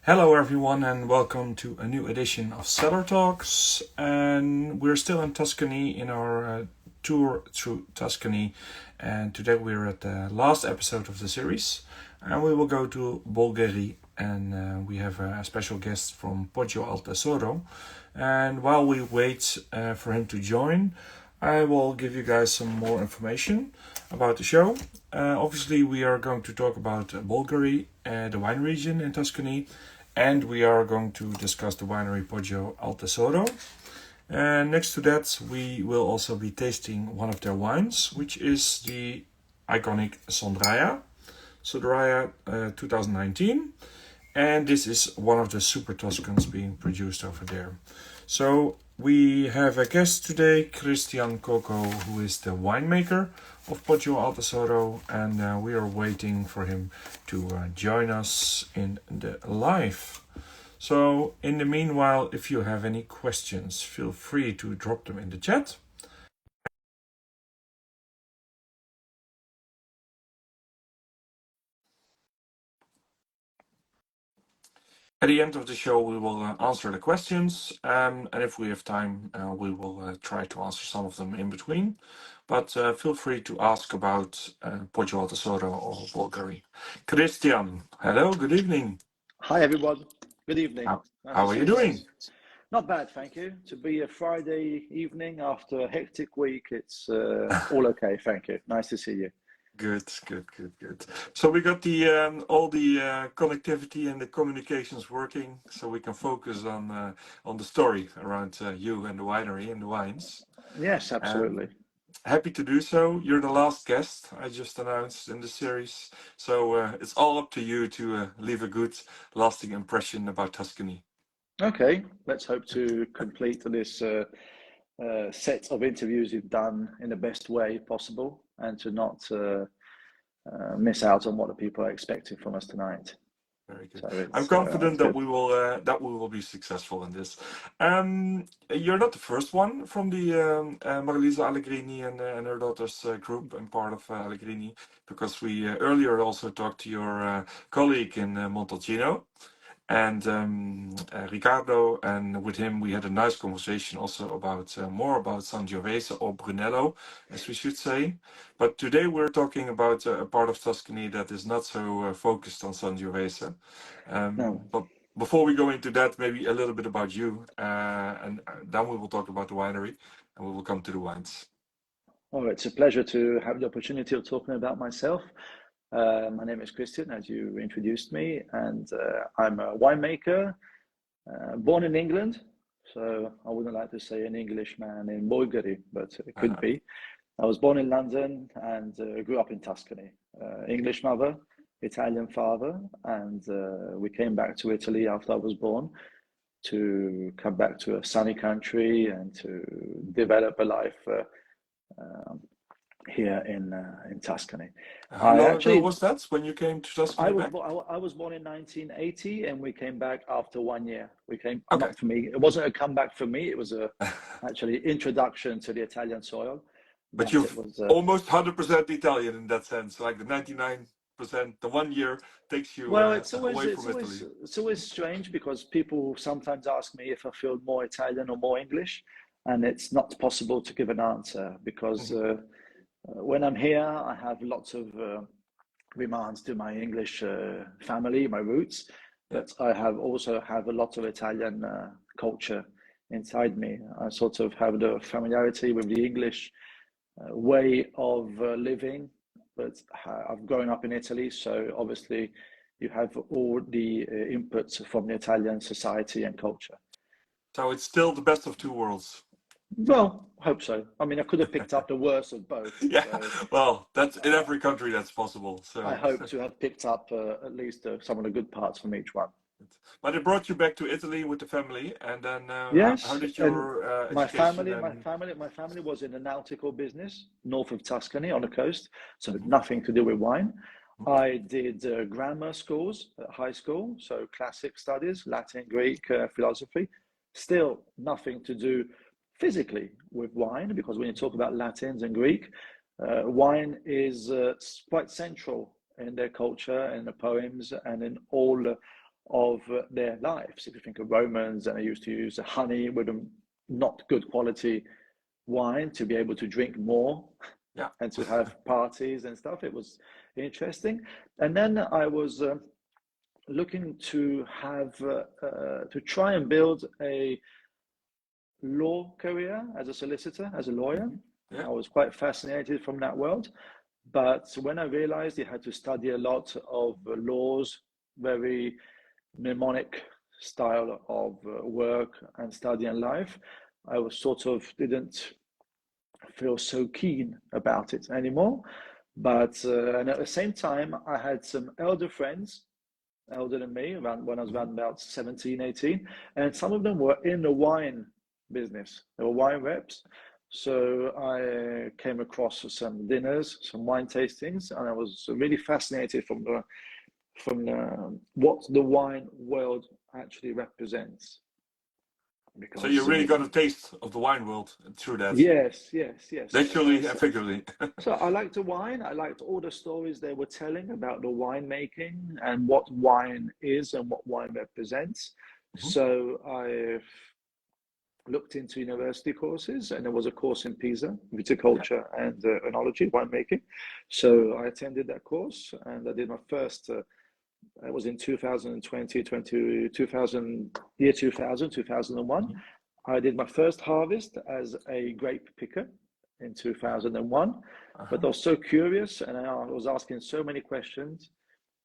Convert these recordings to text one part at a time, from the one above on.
Hello, everyone, and welcome to a new edition of Cellar Talks. And we're still in Tuscany in our tour through Tuscany. And today we're at the last episode of the series. And we will go to Bolgheri. And we have a special guest from Poggio Al Tesoro. And while we wait for him to join, I will give you guys some more information about the show. Obviously, we are going to talk about Bolgheri, the wine region in Tuscany. And we are going to discuss the winery Poggio Al Tesoro. And next to that, we will also be tasting one of their wines, which is the iconic Sondraia 2019. And this is one of the Super Tuscans being produced over there. So we have a guest today, Christian Coco, who is the winemaker of Poggio Al Tesoro, and we are waiting for him to join us in the live. So in the meanwhile, if you have any questions, feel free to drop them in the chat. At the end of the show, we will answer the questions, and if we have time, we will try to answer some of them in between. But feel free to ask about Poggio Al Tesoro or Bolgheri. Christian, hello, good evening. Hi everyone, good evening. How are you doing? Not bad, thank you. To be a Friday evening after a hectic week, it's all okay, thank you. Nice to see you. Good. So we got the all the connectivity and the communications working, so we can focus on the story around you and the winery and the wines. Yes, absolutely. Happy to do so. You're the last guest I just announced in the series, so it's all up to you to leave a good, lasting impression about Tuscany. Okay, let's hope to complete this set of interviews you've done in the best way possible and to not miss out on what the people are expecting from us tonight. Very good. So I'm confident that good. we will be successful in this. You're not the first one from the Marilisa Allegrini and her daughter's group and part of Allegrini, because we earlier also talked to your colleague in Montalcino and Riccardo, and with him we had a nice conversation also about more about Sangiovese or Brunello, as we should say. But today we're talking about a part of Tuscany that is not so focused on Sangiovese. No. But before we go into that, maybe a little bit about you, and then we will talk about the winery, and we will come to the wines. Oh, it's a pleasure to have the opportunity of talking about myself. My name is Christian, as you introduced me, and I'm a winemaker, born in England. So I wouldn't like to say an Englishman in Bolgheri, but it could be. I was born in London and grew up in Tuscany. English mother, Italian father, and we came back to Italy after I was born to come back to a sunny country and to develop a life here in Tuscany. How long ago was that when you came to Tuscany back? I was born in 1980, and we came back after 1 year. We came Okay. not for me. It wasn't a comeback for me. It was a actually introduction to the Italian soil. But you're it was almost 100% Italian in that sense. Like the 99%, the 1 year takes you well. away from Italy. It's always strange because people sometimes ask me if I feel more Italian or more English, and it's not possible to give an answer because when I'm here, I have lots of remands to my English family, my roots, but I also have a lot of Italian culture inside me. I sort of have the familiarity with the English way of living, but I've grown up in Italy, so obviously you have all the inputs from the Italian society and culture. So it's still the best of two worlds. Well, I hope so. I mean, I could have picked up the worst of both. Yeah, so, well, that's in every country that's possible. So I hope to have picked up at least some of the good parts from each one. But it brought you back to Italy with the family, and then Yes, how did and your my education family was in the nautical business north of Tuscany on the coast, so nothing to do with wine. I did grammar schools at high school, so classic studies, Latin, Greek, philosophy. Still nothing to do physically with wine, because when you talk about Latins and Greek, wine is quite central in their culture, in the poems, and in all of their lives. If you think of Romans, and they used to use honey with a not good quality wine to be able to drink more and to have parties and stuff. It was interesting. And then I was looking to have to try and build a law career as a solicitor, as a lawyer. I was quite fascinated from that world. But when I realized you had to study a lot of laws, very mnemonic style of work and study and life, I was sort of didn't feel so keen about it anymore. But and at the same time, I had some elder friends, older than me, around when I was around about 17, 18, and some of them were in the wine business. They were wine reps. So I came across some dinners, some wine tastings, and I was really fascinated from what the wine world actually represents. Because, so you really got a taste of the wine world through that. Yes. Literally and figuratively. So I liked the wine. I liked all the stories they were telling about the winemaking and what wine is and what wine represents. So I looked into university courses, and there was a course in Pisa, viticulture and enology, winemaking. So I attended that course, and I did my first. It was in 2020, 2001. I did my first harvest as a grape picker in 2001. But I was so curious, and I was asking so many questions.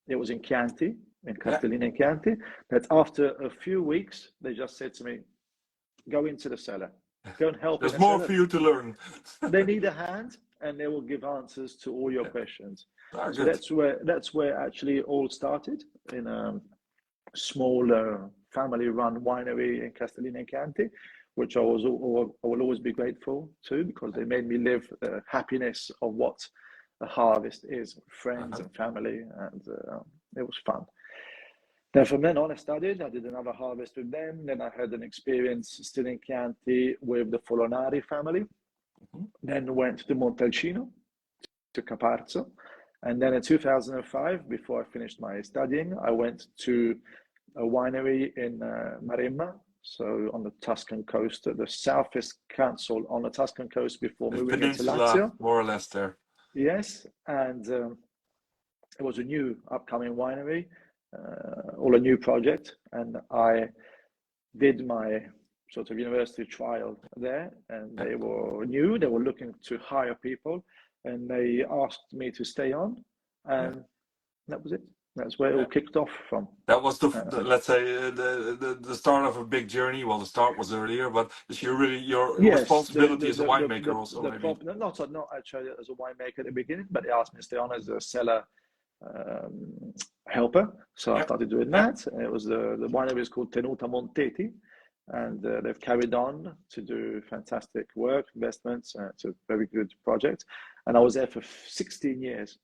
It was in Chianti, in Castellina in Chianti, that after a few weeks, they just said to me, go into the cellar. Go and help. There's more for you to learn. They need a hand, and they will give answers to all your questions. So that's where actually all started, in a small family-run winery in Castellina and Chianti, which I will always be grateful to, because they made me live the happiness of what a harvest is, friends and family, and it was fun. Then from then on, I studied. I did another harvest with them. Then I had an experience still in Chianti with the Folonari family. Then went to Montalcino, to Caparzo. And then in 2005, before I finished my studying, I went to a winery in Maremma, so on the Tuscan coast, the southeast council on the Tuscan coast before moving into Lazio. More or less there. Yes, and it was a new upcoming winery, or a new project, and I did my sort of university trial there, and they were new. They were looking to hire people, and they asked me to stay on, and that was it. That's where it all kicked off from. That was the let's say the start of a big journey. Well, the start was earlier, but your responsibility as a winemaker also. Not actually as a winemaker at the beginning, but they asked me to stay on as a cellar helper. So I started doing that. It was the winery is called Tenuta Monteti, and they've carried on to do fantastic work, investments. It's a very good project, and I was there for 16 years.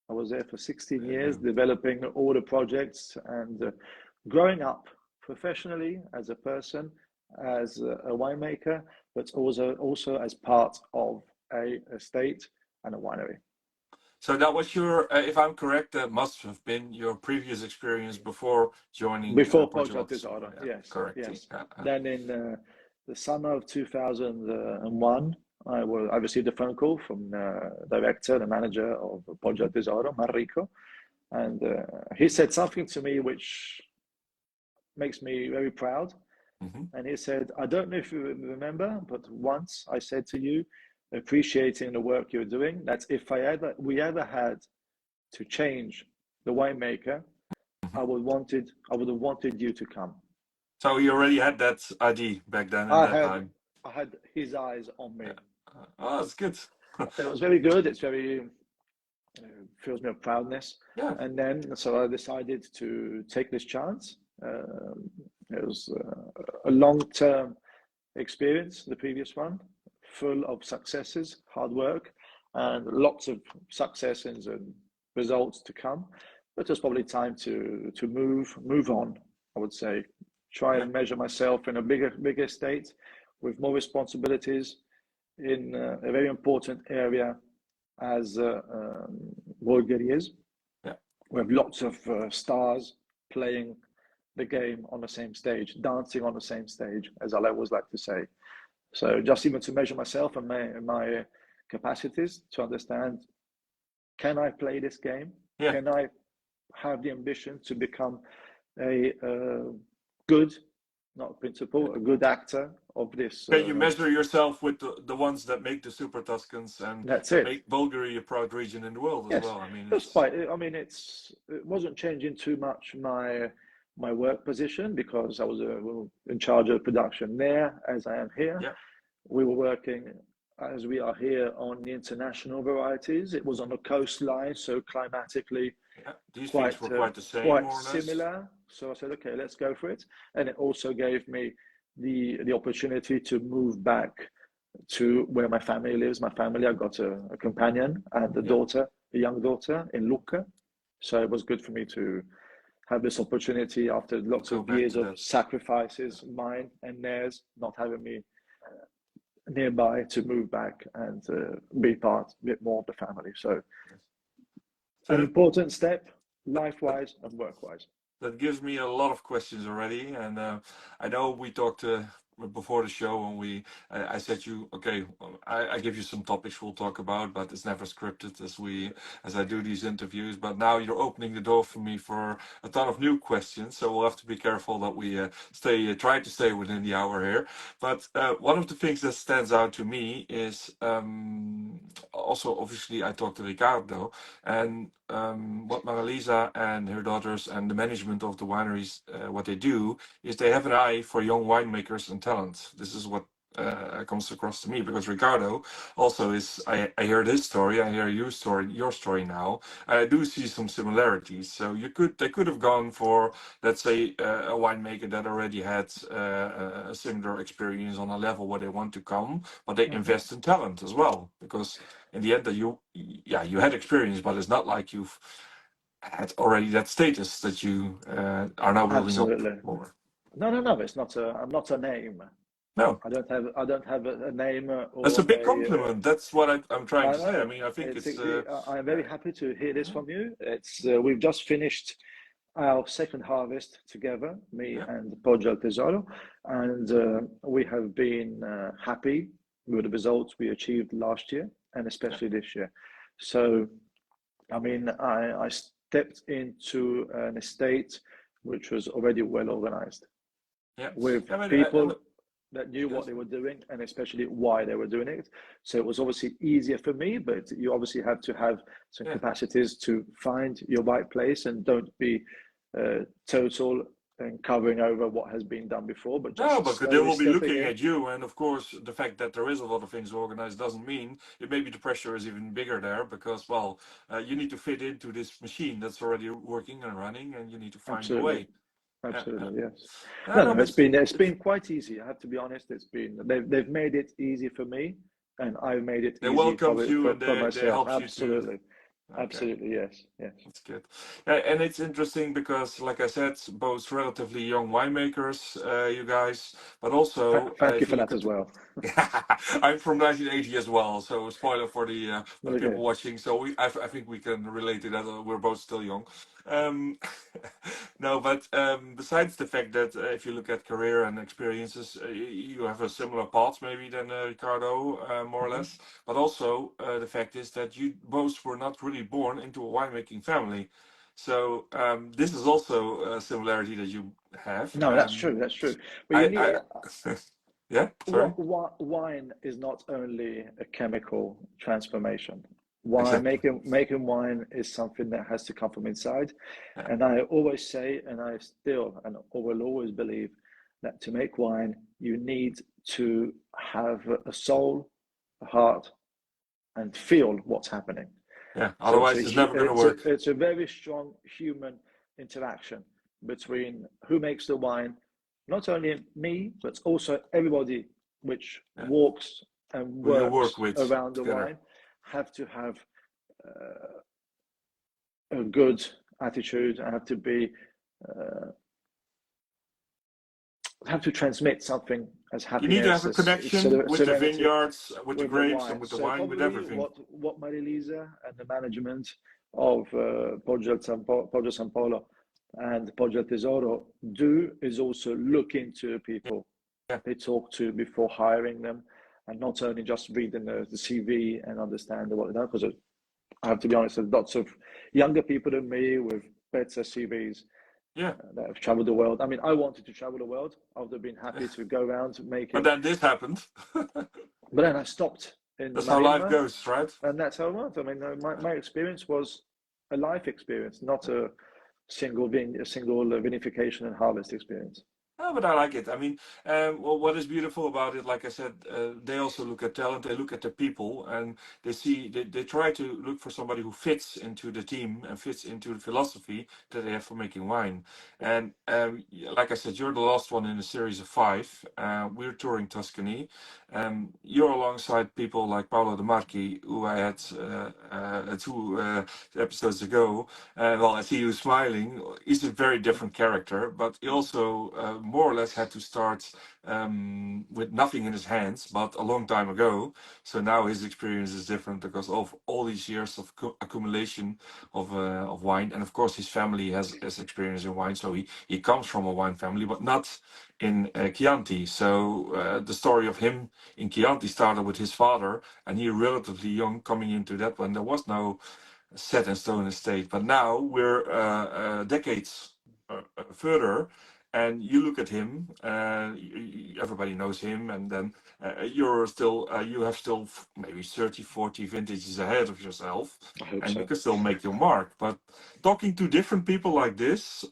I was there for 16 years, developing all the projects and growing up professionally as a person, as a winemaker, but also as part of a estate and a winery. So that was your, if I'm correct, that must have been your previous experience before joining. Before Poggio Al Tesoro, yes. Correct. Yes. Then in the summer of 2001, I received a phone call from the director, the manager of Poggio Al Tesoro, Manrico, and he said something to me which makes me very proud. And he said, I don't know if you remember, but once I said to you, appreciating the work you're doing, that if we ever had to change the winemaker, I would have wanted you to come. So you already had that idea back then. I had his eyes on me. Oh, that's good. It was very good. It's very fills me with proudness. Yeah. And then so I decided to take this chance. It was a long-term experience, the previous one, full of successes, hard work, and lots of successes and results to come. But it was probably time to move on, I would say. Try and measure myself in a bigger state with more responsibilities in a very important area as Bolgheri is. We have lots of stars playing the game on the same stage, dancing on the same stage, as I always like to say. So just even to measure myself and my capacities to understand, can I play this game? Yeah. Can I have the ambition to become a good, not principal, a good actor of this? Can you measure yourself with the ones that make the Super Tuscans and That's that it. make Bolgheri a proud region in the world as Yes, well? I mean, that's it's quite. I mean, it wasn't changing too much my work position because I was in charge of production there, as I am here. yeah, We were working as we are here on the international varieties. It was on the coastline, so climatically yeah. These things quite were quite the same, quite more or less. similar. So I said, okay, let's go for it. And it also gave me the opportunity to move back to where my family lives. My family, I got a companion and a Yeah, daughter, a young daughter in Lucca. So it was good for me to have this opportunity after lots go of back years to of that. sacrifices, mine and theirs, not having me nearby, to move back and be part a bit more of the family. So So an important step, life-wise and work-wise. that gives me a lot of questions already, and I know we talked before the show, and I said you okay. I give you some topics we'll talk about, but it's never scripted as I do these interviews. But now you're opening the door for me for a ton of new questions, so we'll have to be careful that we try to stay within the hour here. But one of the things that stands out to me is also obviously I talked to Ricardo, and what Maralisa and her daughters and the management of the wineries, what they do is they have an eye for young winemakers and talent. This is what comes across to me, because Ricardo also is. I heard his story. I hear your story now. I do see some similarities. So they could have gone for, let's say, a winemaker that already had a similar experience on a level where they want to come, but they Mm-hmm. invest in talent as well, because in the end, that you had experience, but it's not like you've had already that status that you are now building up Absolutely. more. No. It's not a. I'm not a name. No, I don't have a name that's a or big a. compliment. That's what I'm trying I to say. I know. mean, I think It's. it's I'm very happy to hear this from you. It's. We've just finished our second harvest together, me yeah, and Poggio Al Tesoro, and we have been happy with the results we achieved last year and yeah, especially this year. So, I mean, I stepped into an estate which was already well organized yeah, with yeah. people that knew what Yes. they were doing and especially why they were doing it. So it was obviously easier for me, but you obviously have to have some Yeah. capacities to find your right place and don't be total and covering over what has been done before, but No, just but they slowly will be stepping looking in. at you, and of course, the fact that there is a lot of things organized doesn't mean it. Maybe the pressure is even bigger there because, well, you need to fit into this machine that's already working and running, and you need to find your Absolutely. way. Yeah, yeah. Absolutely, yes. No, No, no, no, but it's it's been quite easy. I have to be honest. They've made it easy for me, and I've made it they easy welcomes you and for they myself. helps you to. Absolutely, Okay. absolutely, yes, yes. That's good. And it's interesting because, like I said, both relatively young winemakers, you guys, but also Thank you if you for look that at as well. I'm from 1980 as well, so spoiler for the people Okay. watching. So I think we can relate to that. We're both still young. Um, no, but besides the fact that if you look at career and experiences, you have a similar path maybe than Ricardo, more or Mhm. less. But also the fact is that you both were not really born into a winemaking family. So this is also a similarity that you have. No, that's true. That's true. But you need I yeah, sorry. wine is not only a chemical transformation. Wine Exactly. making wine is something that has to come from inside. Yeah. And I always say, and I still and will always believe that to make wine, you need to have a soul, a heart, and feel what's happening. Yeah. So it's Otherwise, it's never going to work. it's a very strong human interaction between who makes the wine, not only me, but also everybody which Yeah. walks and Who you work works with around the together. wine have to have a good attitude and uh, have to transmit something as You need to have happiness, a as connection with the serenity vineyards, with the with the grapes, and wine. with the So wine, with probably everything. what Marilisa and the management of Poggio San Polo and Poggio Al Tesoro do is also look into people Yeah. they talk to before hiring them, and not only just reading the CV and understand what they know. Because I have to be honest, there's lots of younger people than me with better CVs Yeah. that have traveled the world. I mean, I wanted to travel the world. I would have been happy to go around But making, then this happened. but then I stopped in That's how life Marina, goes, right? and that's how it was. I mean, my experience was a life experience, not a single vinification and harvest experience. Oh, but I like it. I mean, well, what is beautiful about it, like I said, they also look at talent, they look at the people, and they try to look for somebody who fits into the team and fits into the philosophy that they have for making wine. And like I said, you're the last one in a series of five. We're touring Tuscany. You're alongside people like Paolo De Marchi, who I had two episodes ago. Well, I see you smiling. He's a very different character, but he also more or less had to start with nothing in his hands, but a long time ago. So now his experience is different because of all these years of accumulation of wine, and of course his family has experience in wine. So he comes from a wine family, but not in Chianti. So the story of him in Chianti started with his father, and he relatively young coming into that when there was no set in stone estate. But now we're decades further, and you look at him. Everybody knows him, and then you're still you have still maybe 30, 40 vintages ahead of yourself, I hope and you so. can still make your mark. But talking to different people like this,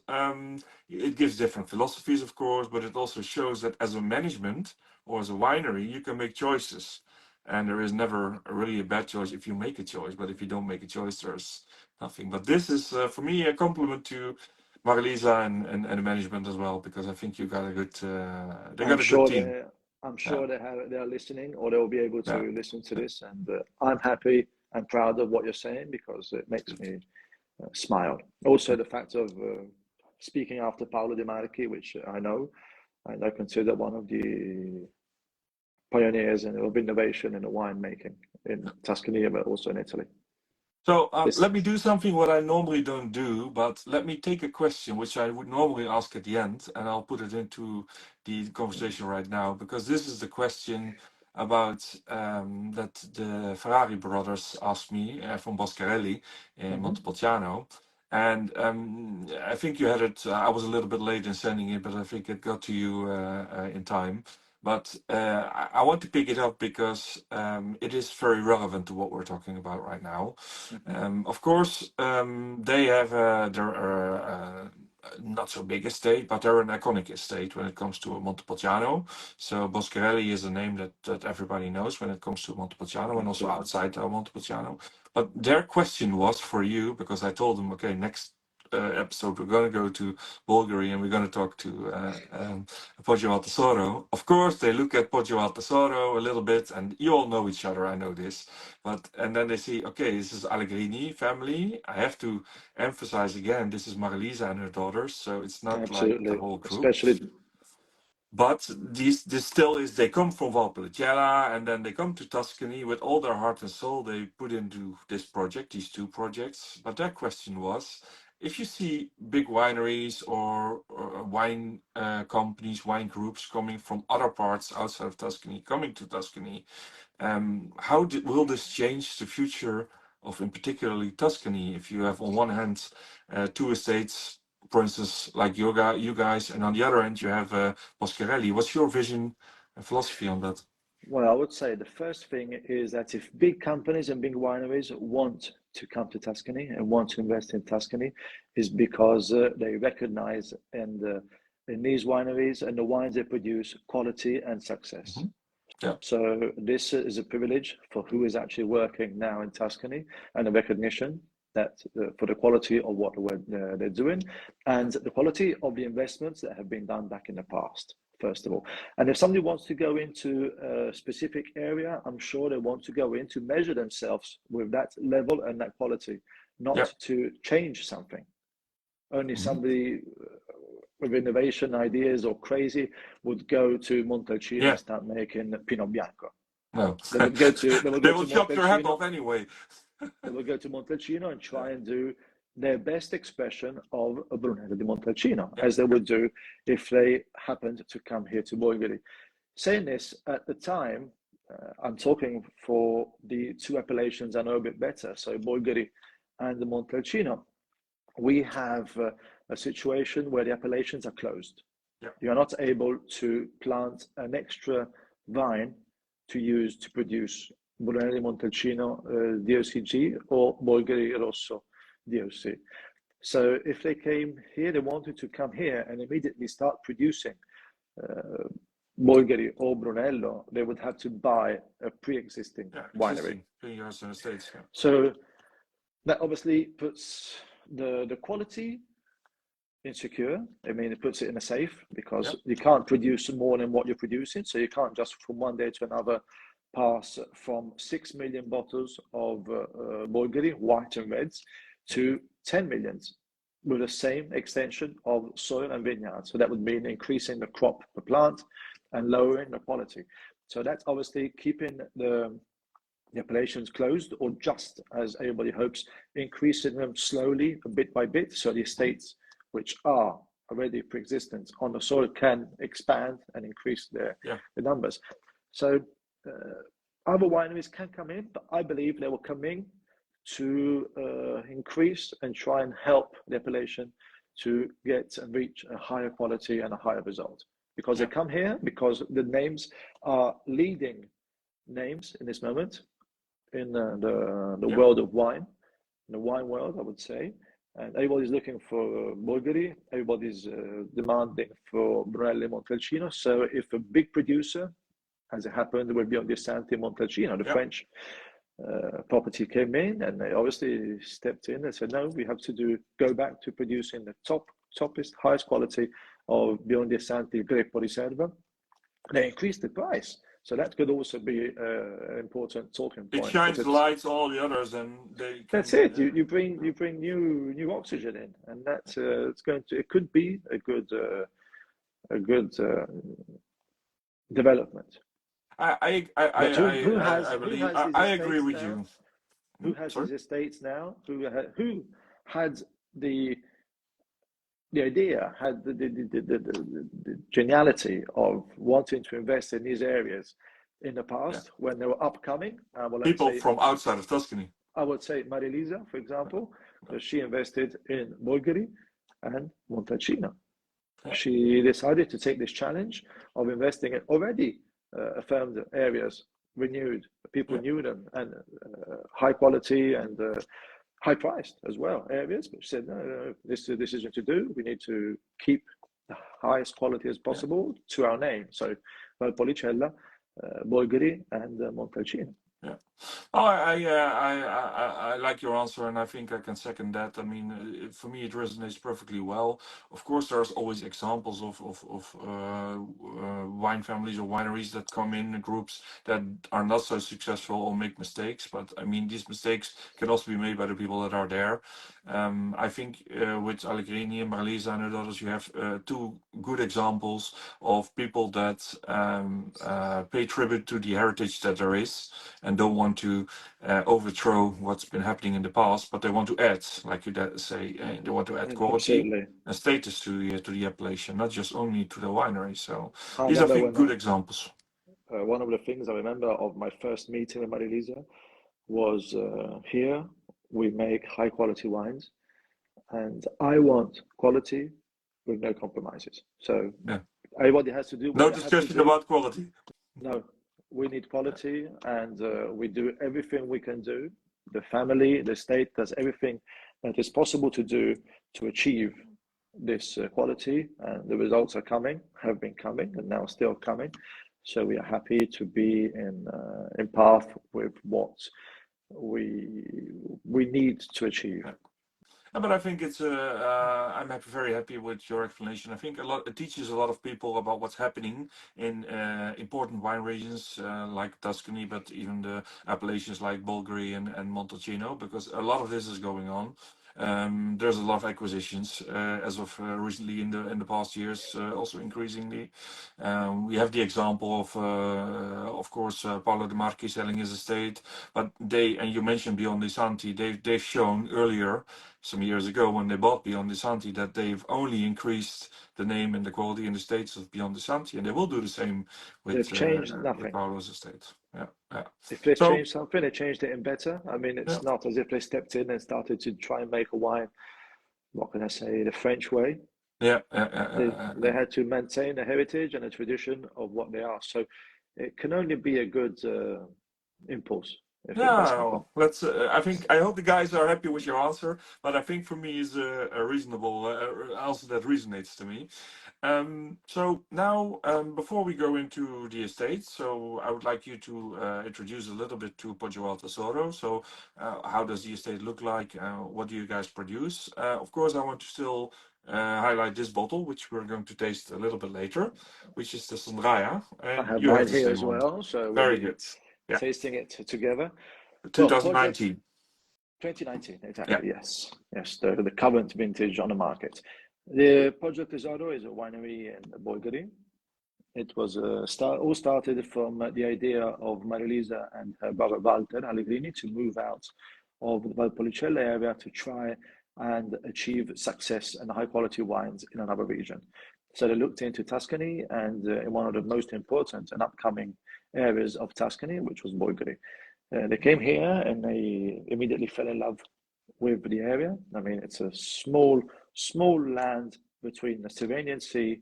it gives different philosophies, of course, but it also shows that as a management or as a winery, you can make choices. And there is never really a bad choice if you make a choice, but if you don't make a choice, there's nothing. But this is, for me, a compliment to Marilisa and the management as well, because I think you got a good, they I'm got a good sure team. I'm Yeah, sure they are listening, or they will be able yeah, to listen to this. And I'm happy and proud of what you're saying, because it makes good. me smile. Also, the fact of speaking after Paolo De Marchi, which I know, and I consider one of the pioneers of innovation in the winemaking in Tuscany, but also in Italy. So This, let me do something what I normally don't do, but let me take a question which I would normally ask at the end, and I'll put it into the conversation right now, because this is the question about that the Ferrari brothers asked me from Boscarelli in Mhm. Montepulciano. And I think you had it, I was a little bit late in sending it, but I think it got to you in time. But I want to pick it up because it is very relevant to what we're talking about right now. Mhm. Of course, they have their not so big estate, but they're an iconic estate when it comes to Montepulciano. So Boscarelli is a name that everybody knows when it comes to Montepulciano and also Absolutely. outside Montepulciano. But their question was for you, because I told them, okay, next episode we're going to go to Bolgheri and we're going to talk to Poggio Al Tesoro. Of course, they look at Poggio Al Tesoro a little bit, and you all know each other. I know this, but and then they see, okay, this is Allegrini family. I have to emphasize again, this is Marilisa and her daughters, so it's not like the Absolutely. whole group. Especially, But this still is, they come from Valpolicella and then they come to Tuscany with all their heart and soul they put into this project, these two projects. But their question was, if you see big wineries or wine companies, wine groups coming from other parts outside of Tuscany, coming to Tuscany, how will this change the future of, in particularly Tuscany, if you have on one hand two estates, for instance, like you guys, and on the other end you have Boscarelli. What's your vision and philosophy on that? well, I would say the first thing is that if big companies and big wineries want to come to Tuscany and want to invest in Tuscany, is because they recognize in these wineries and the wines they produce quality and success. Hmm. Yeah, So this is a privilege for who is actually working now in Tuscany, and a recognition that for the quality of what they're doing, yeah, and the quality of the investments that have been done back in the past, first of all. And if somebody wants to go into a specific area, I'm sure they want to go in to measure themselves with that level and that quality, yeah. not to change something. Only Hmm. somebody with innovation ideas or crazy would go to Montalcino Yeah. and start making Pinot Bianco. No, They would go to they will chop your head off anyway. They will go to Montalcino and try Yeah, and do their best expression of a Brunello di Montalcino, as they would do if they happened to come here to Bolgheri. Saying this, at the time, I'm talking for the two appellations I know a bit better, so Bolgheri and the Montalcino. We have a situation where the appellations are closed. You're not able to plant an extra vine to use to produce Brunello di Montalcino DOCG or Bolgheri Rosso DOC. So if they came here, they wanted to come here and immediately start producing Bolgheri or Brunello, they would have to buy a pre-existing winery. In the States, So that obviously puts the quality insecure. I mean, it puts it in a safe because you can't produce more than what you're producing. So you can't just from one day to another pass from 6 million bottles of Bolgheri, white and reds, to 10 millions with the same extension of soil and vineyard. So that would mean increasing the crop per plant and lowering the quality. So that's obviously keeping the appellations closed, or just as everybody hopes, increasing them slowly, bit by bit, so the estates which are already pre-existent on the soil can expand and increase the numbers. So other wineries can come in, but I believe they will come in to increase and try and help the appellation to get and reach a higher quality and a higher result. Because they come here, because the names are leading names in this moment in the world of wine, in the wine world, I would say. And everybody's looking for Bolgheri, everybody's demanding for Brunello Montalcino. So if a big producer, as it happened with Biondi Santi Montalcino, the French property came in, and they obviously stepped in and said, no, we have to go back to producing the toppest, highest quality of Biondi Santi Grappa Riserva. They increased the price. So that could also be an important talking point. It shines lights all the others, and they. That's it. You bring new oxygen in, and that's it could be a good development. I agree with you. Who has his estates now? Who had the idea, had the geniality of wanting to invest in these areas in the past when they were upcoming? People from outside of Tuscany. I would say Marilisa, for example, she invested in Bolgheri and Montalcino. She decided to take this challenge of investing in already affirmed areas, renewed, people knew them, and high quality and high priced as well areas. But she said, no, this is a decision to do. We need to keep the highest quality as possible to our name. So Valpolicella, Bolgheri, and Montalcino. Yeah. Oh, I like your answer, and I think I can second that. I mean, for me, it resonates perfectly well. Of course, there's always examples of wine families or wineries that come in groups that are not so successful or make mistakes. But I mean, these mistakes can also be made by the people that are there. I think with Allegrini and Marlisa and others, you have two good examples of people that pay tribute to the heritage that there is, and don't want to overthrow what's been happening in the past, but they want to add, like you say, they want to add quality and status to the appellation, not just only to the winery. So these are, I think, good examples. One of the things I remember of my first meeting with Marilisa was here we make high quality wines, and I want quality with no compromises. So everybody has to do what no discussion about quality. No, we need quality, and we do everything we can do. The family, the state does everything that is possible to do to achieve this quality, and the results are coming, have been coming, and now still coming. So we are happy to be in path with what we need to achieve. But I think it's I'm very happy with your explanation. I think it teaches a lot of people about what's happening in important wine regions like Tuscany, but even the appellations like Bolgheri and Montalcino, because a lot of this is going on. There's a lot of acquisitions as of recently in the past years, also increasingly. We have the example of course, Paolo De Marchi selling his estate, but and you mentioned Beyond Santi, they've shown earlier, some years ago when they bought Beyond Santi, that they've only increased the name and the quality and the status of Beyond Santi, and they will do the same They've changed with nothing. Paolo's estate. Yeah, yeah. If they So changed something, they changed it in better. I mean, yeah, it's not as if they stepped in and started to try and make a wine, what can I say, the French way. yeah, They had to maintain the heritage and the tradition of what they are. So it can only be a good impulse if it does yeah. happen. Well, let's. I hope the guys are happy with your answer, but I think for me is a reasonable answer that resonates to me. So now, before we go into the estate, so I would like you to introduce a little bit to Poggio Al Tesoro. So, how does the estate look like? What do you guys produce? Of course, I want to still highlight this bottle, which we're going to taste a little bit later, which is the Sondraia, I and have you have mine the here same as one. well, so we'll Very be good. Yeah, tasting it together. Well, Poggio 2019. 2019, Yeah. exactly, yes. Yes, the current vintage on the market. The Poggio Tesoro is a winery in Bolgheri. It was all started from the idea of Marilisa and her brother Walter Allegrini to move out of the Valpolicella area to try and achieve success and high quality wines in another region. So they looked into Tuscany and in one of the most important and upcoming areas of Tuscany, which was Bolgheri. They came here and they immediately fell in love with the area. I mean, it's a small land between the Tyrrhenian Sea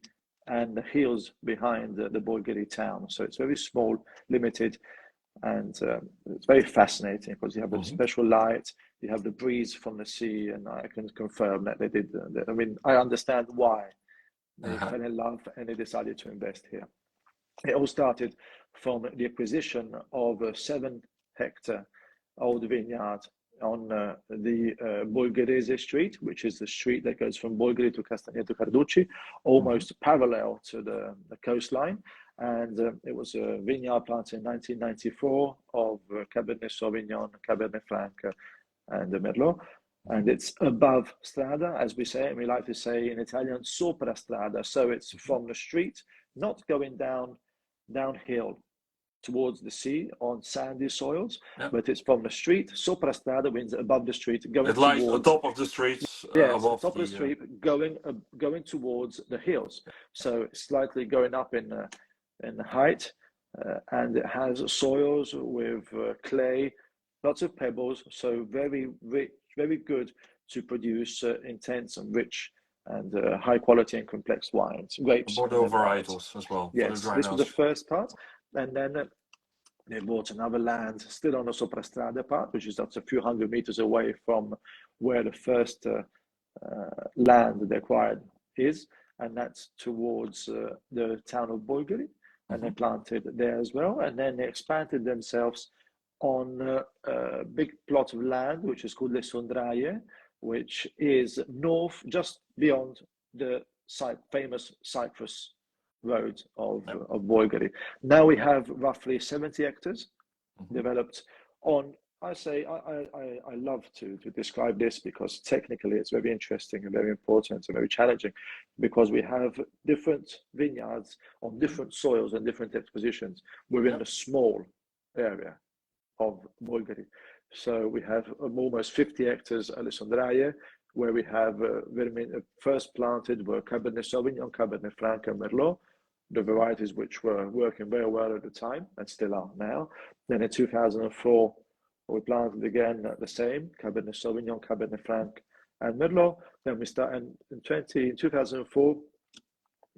and the hills behind the Bolgheri town. So it's very small, limited, and it's very fascinating because you have a special light, you have the breeze from the sea, and I can confirm that they did. I mean, I understand why they fell in love and they decided to invest here. It all started from the acquisition of a 7-hectare old vineyard on the Bolgherese Street, which is the street that goes from Bolgheri to Castagneto Carducci, almost parallel to the coastline. And it was a vineyard planted in 1994 of Cabernet Sauvignon, Cabernet Franc, and Merlot. And it's above strada, as we say, and we like to say in Italian, sopra strada. So it's from the street, not going downhill towards the sea on sandy soils, but it's from the street, sopra strada means above the street, going It lies on towards, top of the streets, yes, above top of the street, going towards the hills. So it's slightly going up in height, and it has soils with clay, lots of pebbles, so very rich, very good to produce intense and rich and high quality and complex wines, grapes in Bordeaux the environment. varietals as well for the Yes, dry this was the nose. first part, and then they bought another land still on the Soprastrada part, which is just a few hundred meters away from where the first land they acquired is, and that's towards the town of Bolgheri, and they planted there as well, and then they expanded themselves on a big plot of land which is called Le Sondraie, which is north, just beyond the famous Cyprus road of Bolgheri. Now we have roughly 70 hectares developed on. I love to describe this because technically it's very interesting and very important and very challenging, because we have different vineyards on different soils and different expositions within a small area of Bolgheri. So we have almost 50 hectares at Sondraia, where we have first planted were Cabernet Sauvignon, Cabernet Franc, and Merlot, the varieties which were working very well at the time and still are now. Then in 2004, we planted again the same, Cabernet Sauvignon, Cabernet Franc, and Merlot. Then we started in 2004,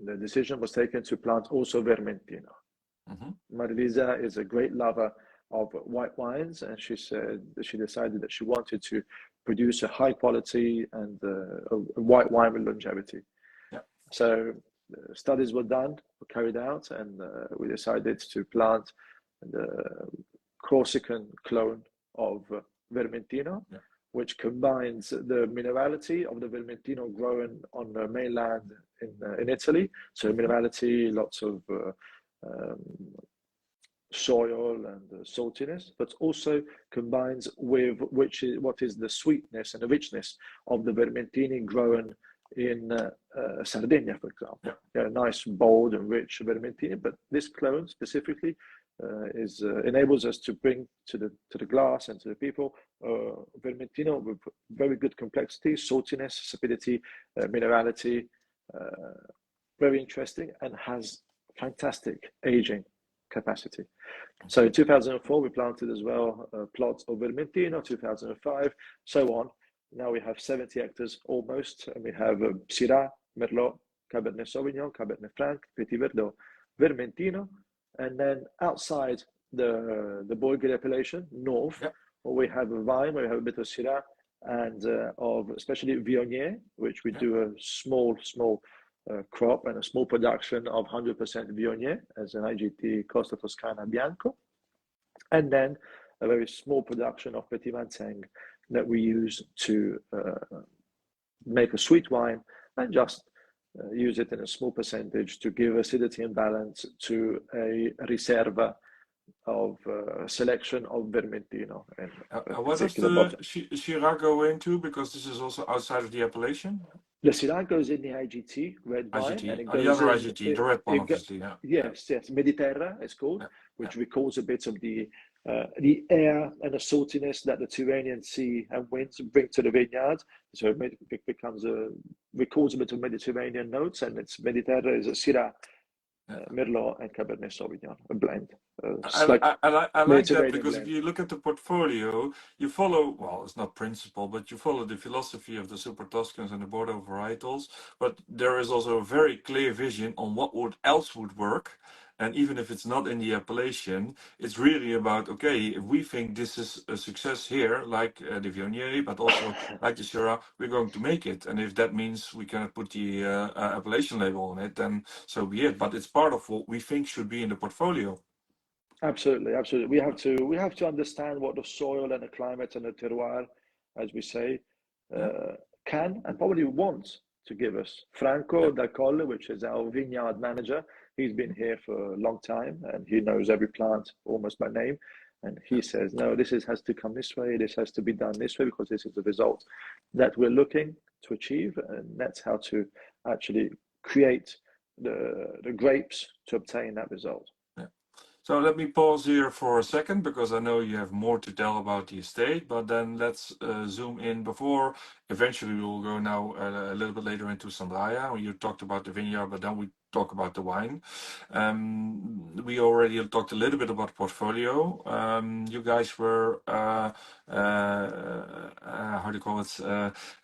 the decision was taken to plant also Vermentino. Marilisa is a great lover of white wines, and she said that she decided that she wanted to produce a high quality and a white wine with longevity. So studies were carried out, and we decided to plant the Corsican clone of Vermentino, which combines the minerality of the Vermentino grown on the mainland in Italy. So minerality, lots of soil and saltiness, but also combines with what is the sweetness and the richness of the Vermentini grown in Sardinia, for example. Yeah, nice, bold and rich Vermentini, but this clone specifically enables us to bring to the glass and to the people Vermentino with very good complexity, saltiness, sapidity, minerality, very interesting, and has fantastic aging capacity. So in 2004 we planted as well plots of Vermentino, 2005, so on. Now we have 70 hectares almost, and we have Syrah, Merlot, Cabernet Sauvignon, Cabernet Franc, Petit Verdot, Vermentino, and then outside the Bolgheri appellation, north, we have a vine, we have a bit of Syrah, and of especially Viognier, which we do a small crop and a small production of 100% Viognier as an IGT Costa Toscana Bianco, and then a very small production of Petit Manseng that we use to make a sweet wine and just use it in a small percentage to give acidity and balance to a riserva of selection of Vermentino. And what does the Syrah go into? Because this is also outside of the appellation. The Syrah goes in the IGT red wine, IGT. and it goes the other in, IGT, the red one, obviously. Yeah. Yes, Mediterra it's called, which recalls a bit of the air and the saltiness that the Tyrrhenian Sea and winds bring to the vineyard. So it becomes recalls a bit of Mediterranean notes, and it's Mediterra is a Syrah, Merlot, and Cabernet Sauvignon, a blend. I like that because if you look at the portfolio, you follow, well, it's not principle, but you follow the philosophy of the Super Tuscans and the Bordeaux varietals. But there is also a very clear vision on what else would work. And even if it's not in the appellation, it's really about, okay, if we think this is a success here, like the Viognier, but also like the Syrah, we're going to make it. And if that means we cannot put the appellation label on it, then so be it. But it's part of what we think should be in the portfolio. Absolutely. We have to understand what the soil and the climate and the terroir, as we say, can and probably want to give us. Franco Dal Colle, which is our vineyard manager, he's been here for a long time and he knows every plant almost by name. And he says, no, has to come this way. This has to be done this way because this is the result that we're looking to achieve. And that's how to actually create the grapes to obtain that result. So let me pause here for a second because I know you have more to tell about the estate, but then let's zoom in before. Eventually we'll go now a little bit later into Sondraia. You talked about the vineyard, but then we talk about the wine. We already talked a little bit about portfolio. You guys were, how do you call it,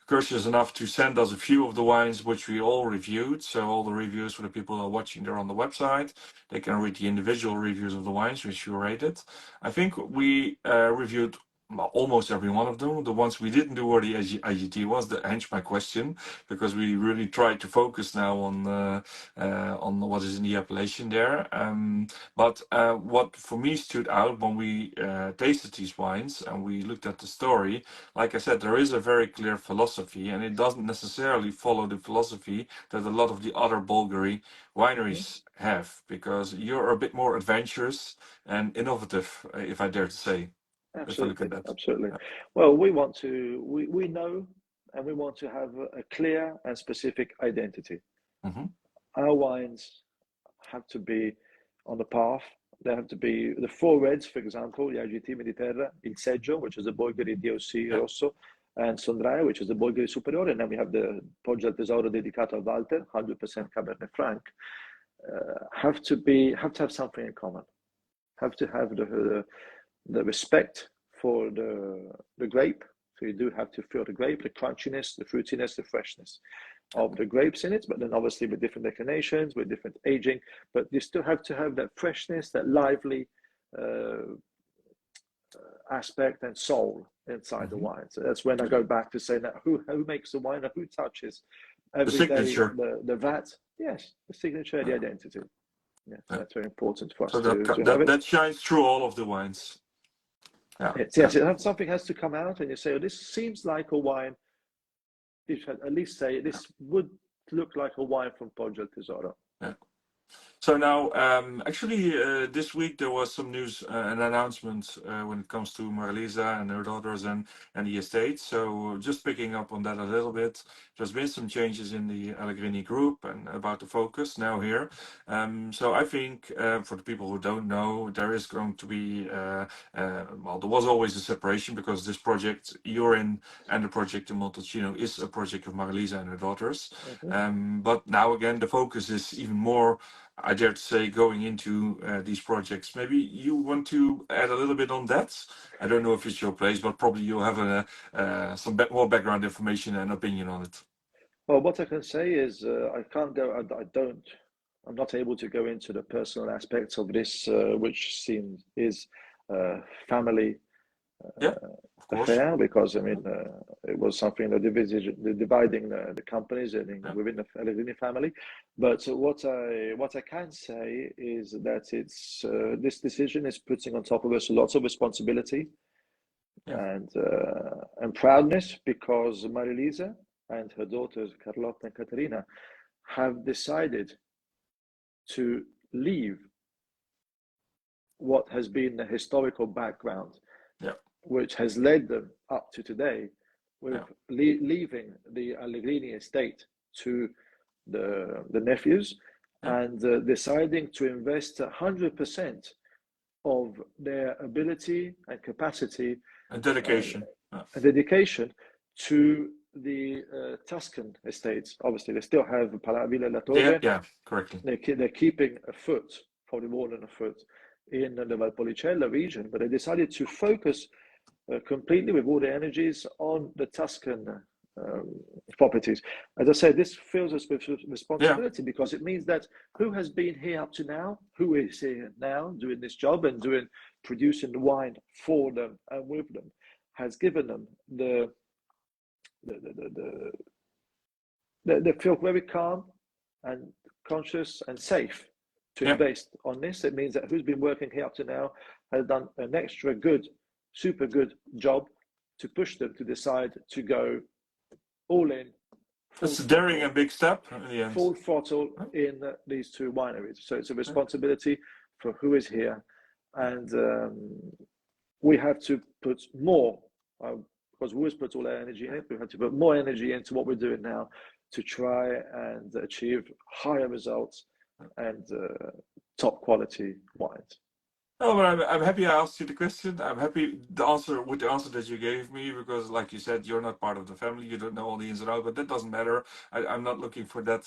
courteous enough to send us a few of the wines which we all reviewed. So all the reviews for the people who are watching, they're on the website. They can read the individual reviews of the wines which you rated. I think we reviewed almost every one of them. The ones we didn't do were the IGT ones. Hence my question, because we really tried to focus now on what is in the appellation there. But what for me stood out when we tasted these wines and we looked at the story, like I said, there is a very clear philosophy, and it doesn't necessarily follow the philosophy that a lot of the other Bolgheri wineries have, because you're a bit more adventurous and innovative, if I dare to say. Absolutely. Well, we want to, we know, and we want to have a clear and specific identity. Our wines have to be on the path. They have to be the four reds, for example, the IGT Mediterra, Il Seggio, which is the Bolgheri DOC Rosso, and Sondraia, which is the Bolgheri Superiore, and then we have the Poggio Al Tesoro dedicato a Walter, 100% Cabernet Franc. Have to have something in common. Have to have the respect for the grape. So you do have to feel the grape, the crunchiness, the fruitiness, the freshness of the grapes in it, but then obviously with different declinations, with different aging, but you still have to have that freshness, that lively aspect and soul inside the wine. So that's when I go back to saying that who makes the wine and who touches every the signature. day the vat. Yes, the signature, the identity. Yes, that's very important for us so to have it. That shines through all of the wines. Something has to come out and you say, oh, this seems like a wine. You should at least say this would look like a wine from Poggio Al Tesoro. Yeah. So now, actually, this week there was some news, an announcement when it comes to Marisa and her daughters and the estate. So just picking up on that a little bit, there's been some changes in the Allegrini group and about the focus now here. So I think for the people who don't know, there is going to be, well, there was always a separation because this project you're in and the project in Montalcino is a project of Marisa and her daughters. But now again, the focus is even more, I dare to say, going into these projects. Maybe you want to add a little bit on that. I don't know if it's your place, but probably you'll have some more background information and opinion on it. Well, what I can say is I can't go. I don't. I'm not able to go into the personal aspects of this, which seems is family Yeah, of course. affair, because I mean it was something that dividing the companies Yeah, within the Allegrini family. But what I can say is that it's this decision is putting on top of us lots of responsibility yeah, and proudness, because Marilisa and her daughters Carlotta and Caterina have decided to leave what has been the historical background, yeah, which has led them up to today, with yeah, leaving the Allegrini estate to the nephews, yeah. and deciding to invest 100% of their ability and capacity And and, dedication. Yeah, and dedication to the Tuscan estates. Obviously, they still have Villa La yeah, Torre. yeah, correctly. They're keeping a foot, probably more than a foot, in the Valpolicella region, but they decided to focus completely with all the energies on the Tuscan properties. As I said, this fills us with Yeah, responsibility, because it means that who has been here up to now, who is here now doing this job and producing the wine for them and with them, has given them they feel very calm and conscious and safe to yeah. invest on this. It means that who's been working here up to now has done an extra good, super good job to push them to decide to go all in, It's a daring and big step in the end. full throttle in these two wineries. So it's a responsibility for who is here, and we have to put more, because we always put all our energy in it. We have to put more energy into what we're doing now to try and achieve higher results and top quality wines. Oh, but I'm happy I asked you the question. I'm happy with the answer that you gave me, because, like you said, you're not part of the family. You don't know all the ins and outs, but that doesn't matter. I'm not looking for that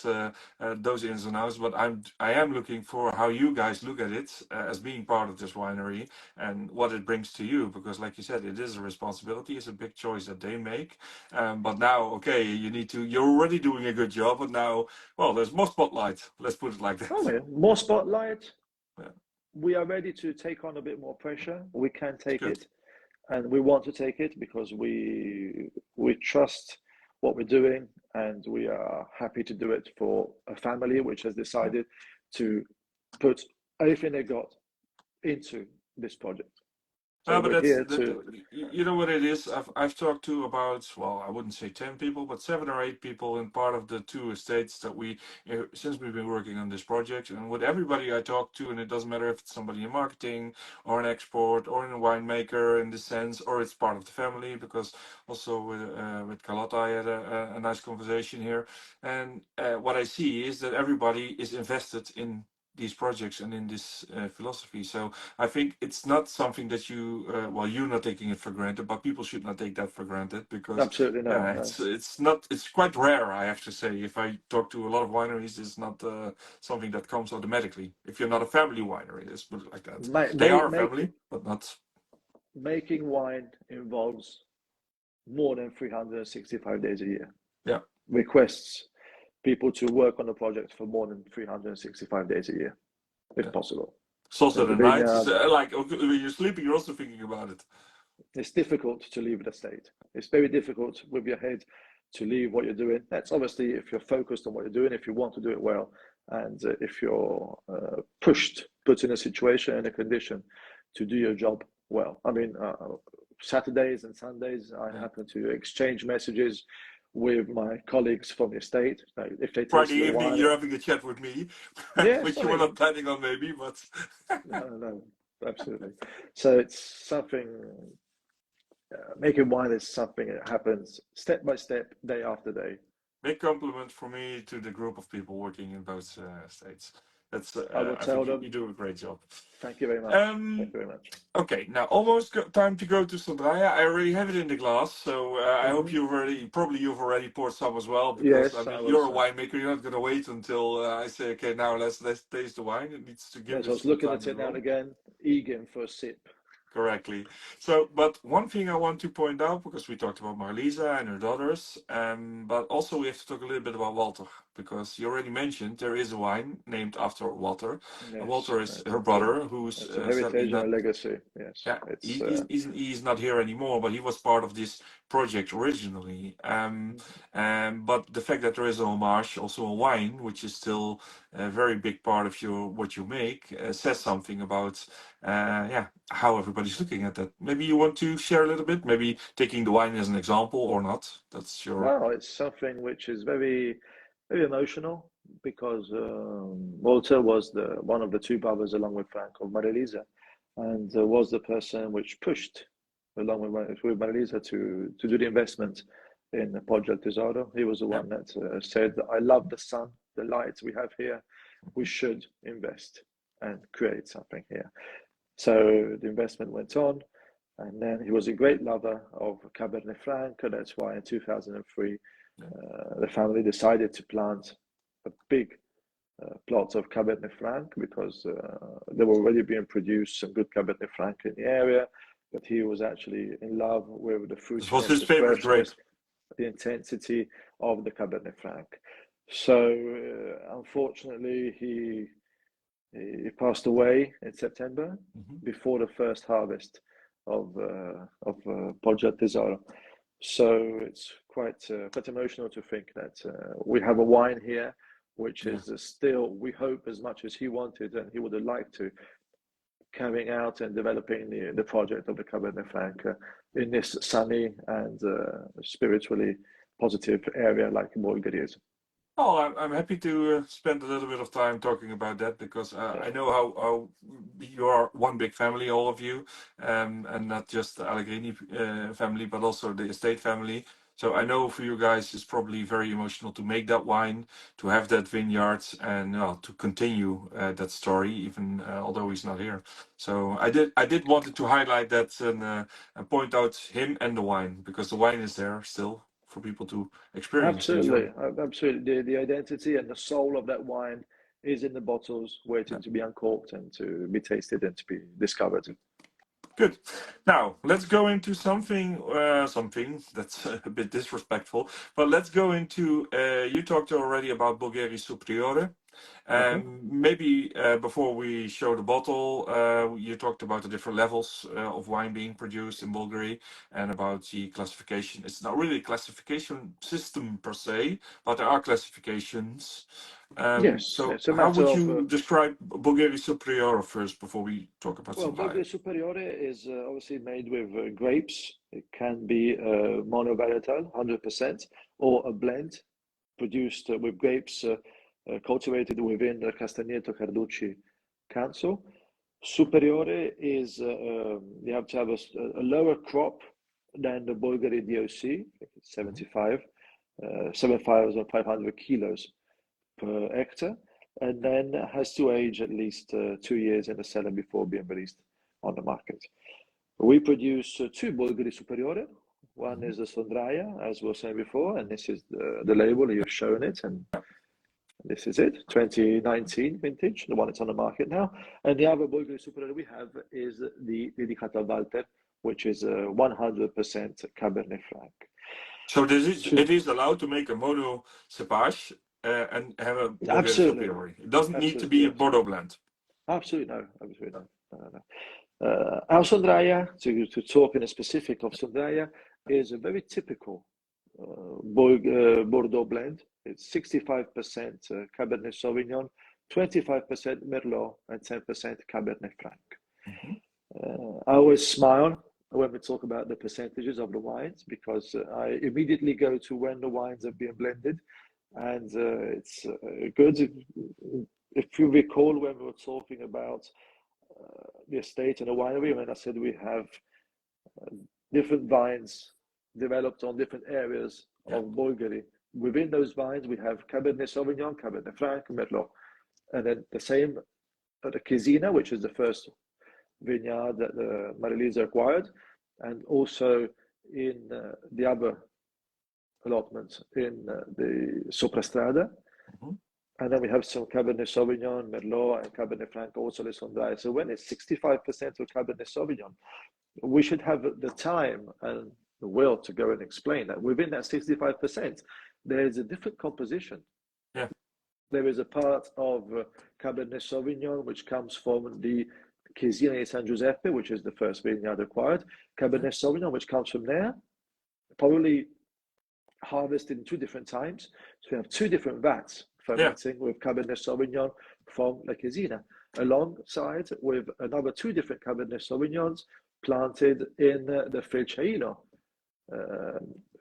those ins and outs, but I am looking for how you guys look at it as being part of this winery and what it brings to you. Because, like you said, it is a responsibility. It's a big choice that they make. But now, okay, you're already doing a good job, but now, well, there's more spotlight. Let's put it like Oh, that. yeah. More spotlight. Yeah, We are ready to take on a bit more pressure. We can it's take good. it, and we want to take it because we trust what we're doing, and we are happy to do it for a family which has Yeah. decided to put everything they got into this project. So But we're that's here that. to. You know what it is. I've talked to about, well, I wouldn't say 10 people, but 7 or 8 people in part of the 2 estates that since we've been working on this project, and with everybody I talk to, and it doesn't matter if it's somebody in marketing or an export or in a winemaker in this sense, or it's part of the family, because also with Carlotta I had a nice conversation here, and what I see is that everybody is invested in these projects and in this philosophy. So I think it's not something that well, you're not taking it for granted, but people should not take that for granted, because Absolutely no, yeah, no. it's quite rare, I have to say. If I talk to a lot of wineries, it's not something that comes automatically. If you're not a family winery, let's put it like that. They are a family, but not. Making wine involves more than 365 days a year. Yeah, Requests people to work on the project for more than 365 days a year, if yeah. possible. It's also In the the nights. It's vineyard, like, okay, when you're sleeping, you're also thinking about it. it's difficult to leave the state. It's very difficult with your head to leave what you're doing. That's obviously if you're focused on what you're doing, if you want to do it well, and if you're put in a situation and a condition to do your job well. I mean, Saturdays and Sundays, I Yeah, happen to exchange messages with my colleagues from the estate. If they taste Friday the evening, wine, you're having a chat with me, yes, which I you were mean, not planning on, maybe, but no, absolutely. So it's something. Making wine is something that happens step by step, day after day. big compliment for me to the group of people working in both states. That's, I will I tell think you them, do a great job. thank you very much. Thank Um, you very much. okay, now almost time to go to Sondraia. I already have it in the glass, so I hope Hmm. you've already poured some as well, because I Yes, I mean, you're was. a winemaker. You're not gonna wait until I say, okay, now let's taste the wine. It needs to give Yes, I it was some looking time at as it now and well. again, eager for a sip. Correctly. So, but one thing I want to point out, because we talked about Marlisa and her daughters, but also we have to talk a little bit about Walter, because you already mentioned there is a wine named after Walter, and Yes, Walter is her brother, who's it's a sadly heritage and not. a legacy. Yes, Yeah, it's. he's not here anymore, but he was part of this project originally. But the fact that there is a homage, also a wine, which is still a very big part of your what you make, says something about yeah, how everybody's looking at that. Maybe you want to share a little bit, maybe taking the wine as an example or not. That's your. No, it's something which is very, very emotional because Walter was the one of the two brothers, along with Frank, of Maria-Lisa, and was the person which pushed, along with Maria-Lisa, to do the investment in Poggio Al Tesoro. He was the Yeah. one that said, "I love the sun, the lights we have here. We should invest and create something here." So the investment went on, and then he was a great lover of Cabernet Franc. That's why in 2003, Yeah. the family decided to plant a big plot of Cabernet Franc because they were already being produced some good Cabernet Franc in the area. But he was actually in love with the This was fruitiness, his the favorite grape. freshness, the intensity of the Cabernet Franc. So unfortunately, he passed away in September Hmm. before the first harvest of Poggio Al Tesoro. So it's quite emotional to think that we have a wine here, which Yeah. is still, we hope, as much as he wanted and he would have liked to, carrying out and developing the project of the Cabernet Franc in this sunny and spiritually positive area like Bolgheri is. Oh, I'm happy to spend a little bit of time talking about that, because Yes. I know how you are one big family, all of you, and not just the Allegrini family, but also the estate family. So I Mm. know for you guys it's probably very emotional to make that wine, to have that vineyard, and to continue that story, even although he's not here. So I did wanted to highlight that, and point out him and the wine, because the wine is there still for people to experience, to enjoy. Absolutely, absolutely. The identity and the soul of that wine is in the bottles, Yeah. waiting to be uncorked and to be tasted and to be discovered. Good. Now let's go into something that's a bit disrespectful, but let's go into. You talked already about Bolgheri Superiore. Hmm. Maybe before we show the bottle, you talked about the different levels of wine being produced in Bulgari, and about the classification. It's not really a classification system per se, but there are classifications. Yes, So it's a how matter would of you describe Bulgari Superiore first before we talk about well, Sondraya? Bolgheri Superiore is obviously made with grapes. It can be monovarietal, 100%, or a blend produced with grapes cultivated within the Castagneto Carducci Council. Superiore is you have to have a lower crop than the Bolgheri DOC, I think it's Mhm. 7,500 kilos per hectare, and then has to age at least 2 years in the cellar before being released on the market. We produce two Bolgheri Superiore. One Mhm. is the Sondraia, as we were saying before, and this is the label, you've shown it, and this is it, 2019 vintage, the one that's on the market now. And the other Bolgheri Superiore we have is the Dedicato Walter, which is 100% Cabernet Franc. So this is So, it is allowed to make a mono cepage and have a Bulgari absolutely, Superiore. It doesn't need to absolutely, be a yes. Bordeaux blend. Absolutely no, absolutely no. No, no, no. Our Sondraia, to talk in a specific of Sondraia, is a very typical Bordeaux blend. It's 65% Cabernet Sauvignon, 25% Merlot, and 10% Cabernet Franc. Mhm. I always smile when we talk about the percentages of the wines, because I immediately go to when the wines are being blended, and it's good. If you recall, when we were talking about the estate and the winery, when I said we have different vines developed on different areas of Bolgheri. Within those vines, we have Cabernet Sauvignon, Cabernet Franc, Merlot. And then the same at the Chiesina, which is the first vineyard that the Marilisa acquired, and also in the other allotments in the Soprastrada. Mhm. And then we have some Cabernet Sauvignon, Merlot, and Cabernet Franc also the Sondraia. So when it's 65% of Cabernet Sauvignon, we should have the time and the will to go and explain that within that 65%, there is a different composition. Yeah. There is a part of Cabernet Sauvignon, which comes from the Chiesina di San Giuseppe, which is the first vineyard acquired. Cabernet Sauvignon, which comes from there, probably harvested in two different times. So we have two different vats fermenting with Cabernet Sauvignon from La Chiesina, alongside with another two different Cabernet Sauvignons planted in the Felciaino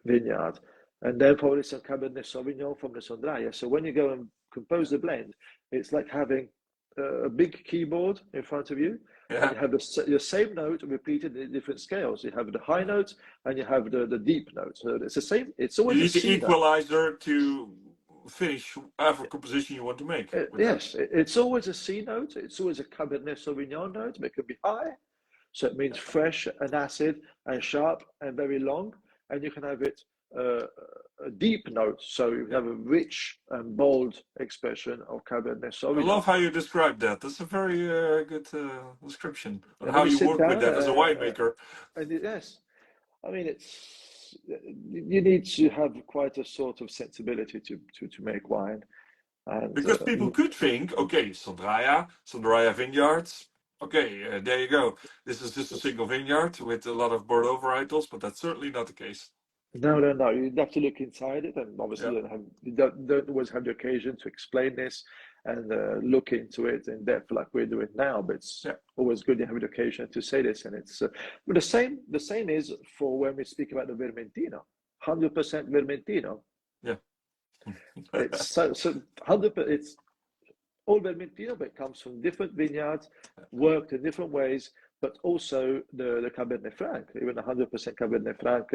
vineyard, and then probably some Cabernet Sauvignon from the Sondraia. So when you go and compose the blend, it's like having a big keyboard in front of you, and you have the same note repeated in different scales. You have the high note and you have the deep note. So it's the same. It's always You need the C note. equalizer to finish whatever composition you want to make. Yes, it's always a C note. It's always a Cabernet Sauvignon note, but it can be high. So it means fresh and acid and sharp and very long. And you can have it a deep note. So you have a rich and bold expression of Cabernet Sauvignon. I love how you describe that. That's a very good description on And how then you work with that as a winemaker. And yes, I mean, you need to have quite a sort of sensibility to make wine. And, because people could think, okay, Sondraia vineyards, okay, there you go. This is just a single vineyard with a lot of Bordeaux varietals, but that's certainly not the case. No. You have to look inside it, and obviously you don't always have the occasion to explain this and look into it in depth like we're doing now. But it's always good to have the occasion to say this, and it's but the same is for when we speak about the Vermentino, 100% Vermentino. Yeah, it's so 100%. It's all Vermentino, but it comes from different vineyards, worked in different ways. But also the Cabernet Franc, even 100% Cabernet Franc,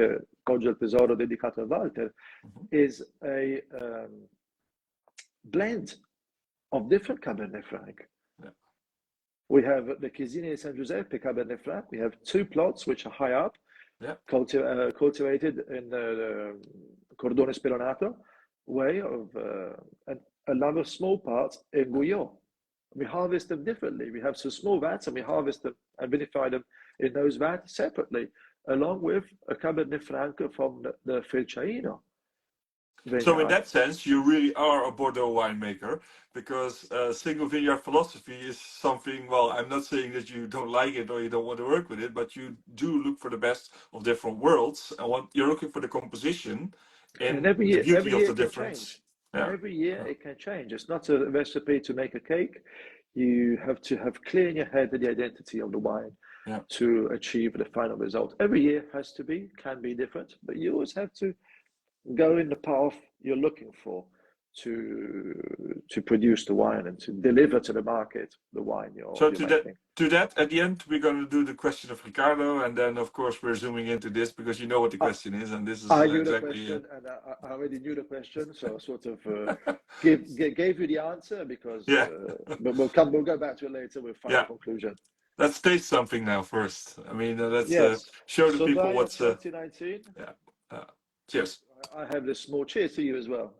Poggio Al Tesoro dedicato a Walter, is a blend of different Cabernet Franc. Yeah. We have the Chiesina di San Giuseppe Cabernet Franc. We have two plots which are high up, cultivated in the Cordone Speronato way of, and another small part in Guyot. We harvest them differently. We have some small vats and we harvest them and vinify them in those vats separately, along with a Cabernet Franc from the Felciaino vineyard. So in that sense, you really are a Bordeaux winemaker, because single vineyard philosophy is something, well, I'm not saying that you don't like it or you don't want to work with it, but you do look for the best of different worlds, and you're looking for the composition and every the year, beauty of the difference. Yeah. Every year it can change. It's not a recipe to make a cake. You have to have clear in your head the identity of the wine to achieve the final result. Every year can be different, but you always have to go in the path you're looking for to produce the wine and to deliver to the market the wine you're making. To that, at the end, we're going to do the question of Ricardo, and then, of course, we're zooming into this because you know what the question is, and this is I knew the question, and I already knew the question, so I sort of gave you the answer because. But we'll go back to it later with final conclusion. Let's taste something now first. I mean, let's show the people what's 2019. Cheers. I have this small cheers to you as well.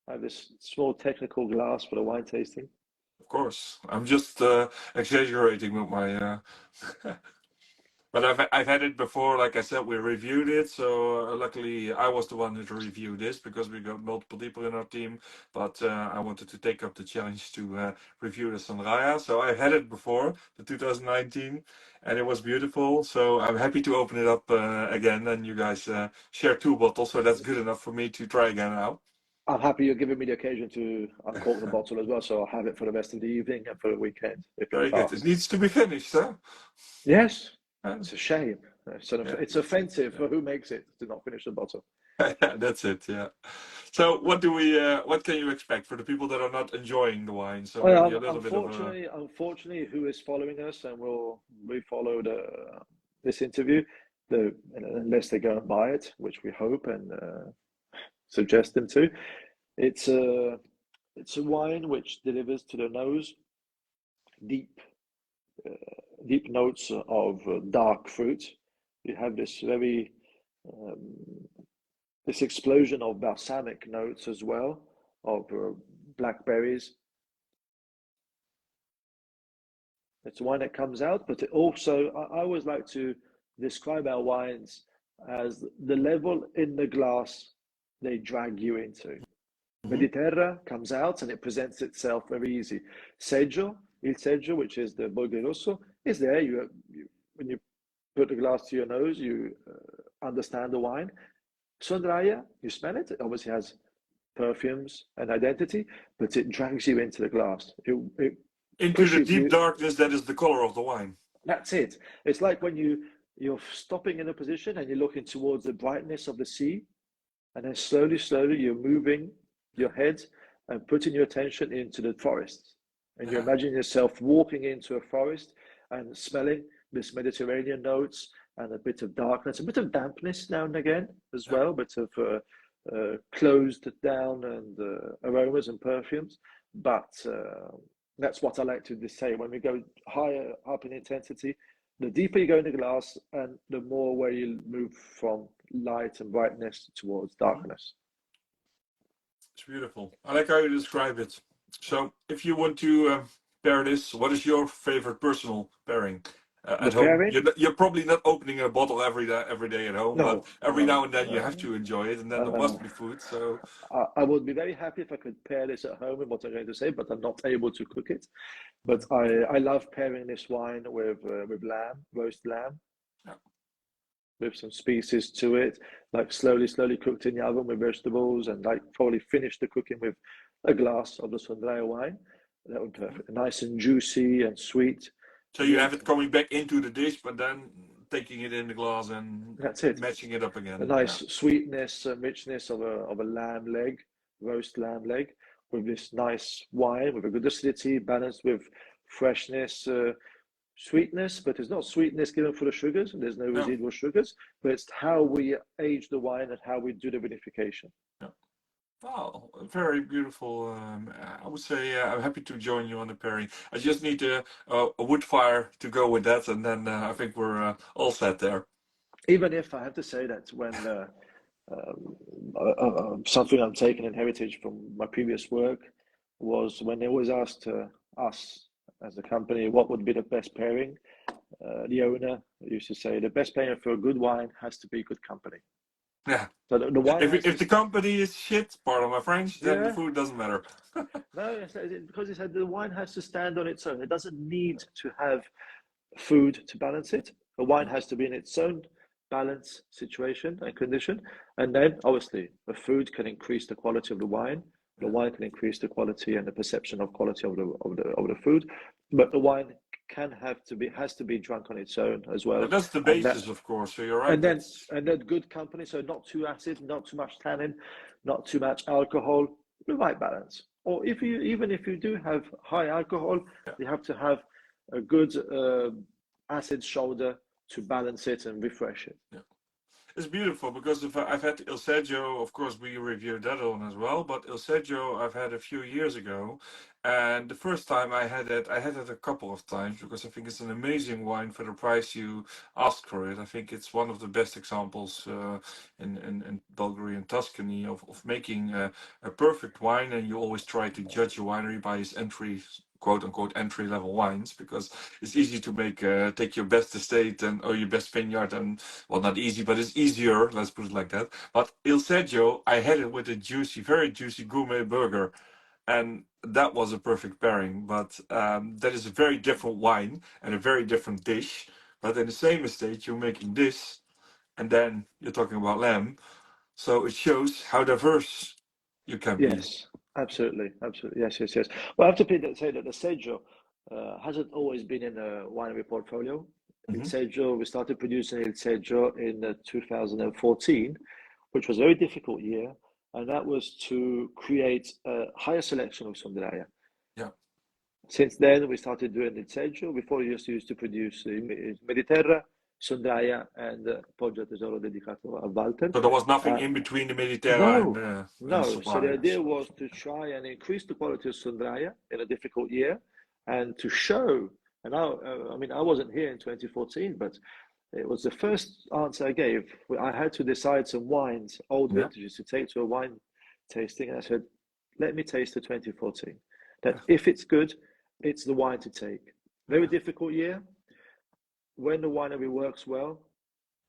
I have this small technical glass for the wine tasting. Of course, I'm just exaggerating with my. But I've had it before. Like I said, we reviewed it. So luckily, I was the one who reviewed this because we got multiple people in our team. But I wanted to take up the challenge to review the Sondraia. So I had it before, the 2019, and it was beautiful. So I'm happy to open it up again, and you guys share two bottles. So that's good enough for me to try again now. I'm happy you're giving me the occasion to uncork the bottle as well, so I'll have it for the rest of the evening and for the weekend. Very good. It needs to be finished, huh? Yes. It's a shame. Yeah, It's that's it. offensive Yeah. for who makes it to not finish the bottle. That's it. Yeah. So what can you expect for the people that are not enjoying the wine? So maybe a Well, little bit of a. unfortunately, who is following us and will refollow this interview, unless they go and buy it, which we hope and suggest them to. It's a wine which delivers to the nose deep deep notes of dark fruit. You have this very um, this explosion of balsamic notes as well, of blackberries. It's a wine that comes out, but it also, I always like to describe our wines as the level in the glass they drag you into. Mhm. Mediterra comes out and it presents itself very easy. Il Seggio, which is the Bolgheri Rosso, is there. When you put the glass to your nose, you understand the wine. Sondraia, you smell it. It obviously has perfumes and identity, but it drags you into the glass. It Into the pushes deep you. darkness that is the color of the wine. That's it. It's like when you're stopping in a position and you're looking towards the brightness of the sea, and then slowly you're moving your head and putting your attention into the forest. And you Yeah. imagine yourself walking into a forest and smelling this Mediterranean notes and a bit of darkness, a bit of dampness now and again as Yeah. well, a bit of closed down and aromas and perfumes. But that's what I like to say. When we go higher up in intensity, the deeper you go in the glass and the more where you move from light and brightness towards Mhm. darkness. It's beautiful. I like how you describe it. So, if you want to pair this, what is your favorite personal pairing The at home? pairing? You're probably not opening a bottle every day at home, but No, every now and then you have no. to enjoy it, and then there Uh, must be food. So, I would be very happy if I could pair this at home with what I'm going to say, but I'm not able to cook it. But Mhm. I love pairing this wine with lamb, roast lamb, Yeah. with some species to it, like slowly cooked in the oven with vegetables, and like probably finish the cooking with a glass of the Sondraia wine. That would be Mhm. perfect. Nice and juicy and sweet, So you have mint. it coming back into the dish, but then taking it in the glass and That's it. matching it up A again. nice Yeah. sweetness and richness of a lamb leg, roast lamb leg, with this nice wine with a good acidity, balanced with freshness, sweetness, but it's not sweetness given for the sugars. There's no Yeah. residual sugars, but it's how we age the wine and how we do the vinification. Yeah. Oh, very beautiful. I would say I'm happy to join you on the pairing. I just need a wood fire to go with that, and then I think we're all set there. Even if I have to say that when um, something I'm taking in heritage from my previous work was when they always asked us as a company what would be the best pairing. The owner used to say the best pairing for a good wine has to be good company. Yeah. So the wine has to, If the company is shit, pardon my French, then the yeah. food doesn't matter. No, because he said the wine has to stand on its own. It doesn't need to have food to balance it. The wine has to be in its own balance situation and condition. And then obviously the food can increase the quality of the wine. The Yeah. wine can increase the quality and the perception of quality of the food. But the wine has to be drunk on its own as well. And that's the And that basis, of course. So you're right. and then That's and that good company, so not too acid, not too much tannin, not too much alcohol, the right balance. Or if you even if you do have high alcohol, yeah. you have to have a good acid shoulder to balance it and refresh it. Yeah. It's beautiful because if I've had Il Seggio, of course, we reviewed that one as well. But Il Seggio, I've had a few years ago, and the first time I had it a couple of times because I think it's an amazing wine for the price you ask for it. I think it's one of the best examples in Bulgaria and Tuscany of making a perfect wine, and you always try to judge a winery by its entry. "Quote unquote" entry level wines because it's easy to make take your best estate and or your best vineyard and well, not easy, but it's easier. Let's put it like that. But Il Seggio, I had it with a juicy, very juicy gourmet burger, and that was a perfect pairing. But that is a very different wine and a very different dish. But in the same estate, you're making this, and then you're talking about lamb. So it shows how diverse you can be. Yes, absolutely. Yes. Well, I have to say that the Seggio hasn't always been in a winery portfolio. Il Mm-hmm. Seggio. We started producing Il Seggio in 2014, which was a very difficult year, and that was to create a higher selection of Sondraia. Yeah. Since then, we started doing Il Seggio. Before, we used to produce Mediterra, Sondraia, and Poggio Al Tesoro dedicato a Walter. So there was nothing Uh, in between the Mediterra no, and the no. So the suppliers. idea was to try and increase the quality of Sondraia in a difficult year, and to show. And I mean, I wasn't here in 2014, but it was the first answer I gave. I had to decide some wines, old Yeah. vintages, to take to a wine tasting, and I said, "Let me taste the 2014. That if it's good, it's the wine to take." Very difficult year. When the winery works well,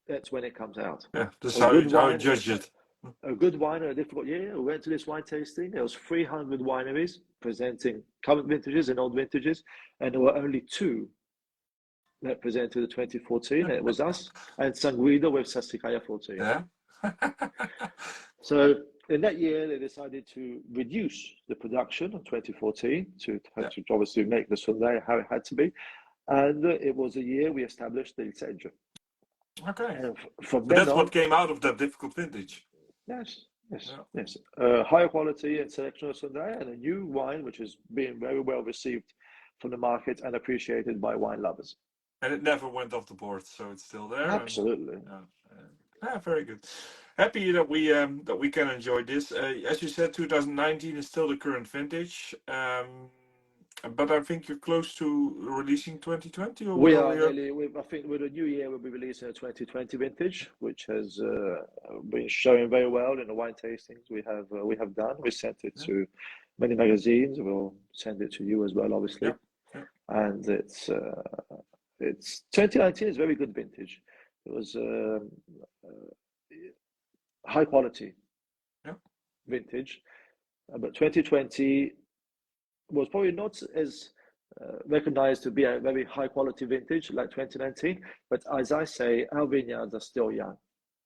that's when it comes out. Yeah. That's A how good you wine, judge it. a good wine in a difficult year. We went to this wine tasting. There was 300 wineries presenting current vintages and old vintages, and there were only two that presented the 2014. It was us and San Guido with Sassicaia 14. Yeah. So in that year, they decided to reduce the production of 2014 to obviously make the Sondraia how it had to be. And it was a year we established the Il Seggio. Okay. And from But then that's on, what came out of that difficult vintage. yes, yes, Yeah. yes. Higher quality and selection of Sondraia, and a new wine which is being very well received from the market and appreciated by wine lovers. And it never went off the board, so it's still there. Absolutely. Very good. Happy that we can enjoy this. As you said, 2019 is still the current vintage. But I think you're close to releasing 2020, or We what are are we? nearly, I think with the new year, we'll be releasing a 2020 vintage, which has been showing very well in the wine tastings we have done. We sent it to many magazines. We'll send it to you as well, obviously. Yeah. And it's 2019 is very good vintage. It was high quality vintage, but 2020 was probably not as recognized to be a very high quality vintage like 2019. But as I say, our vineyards are still young.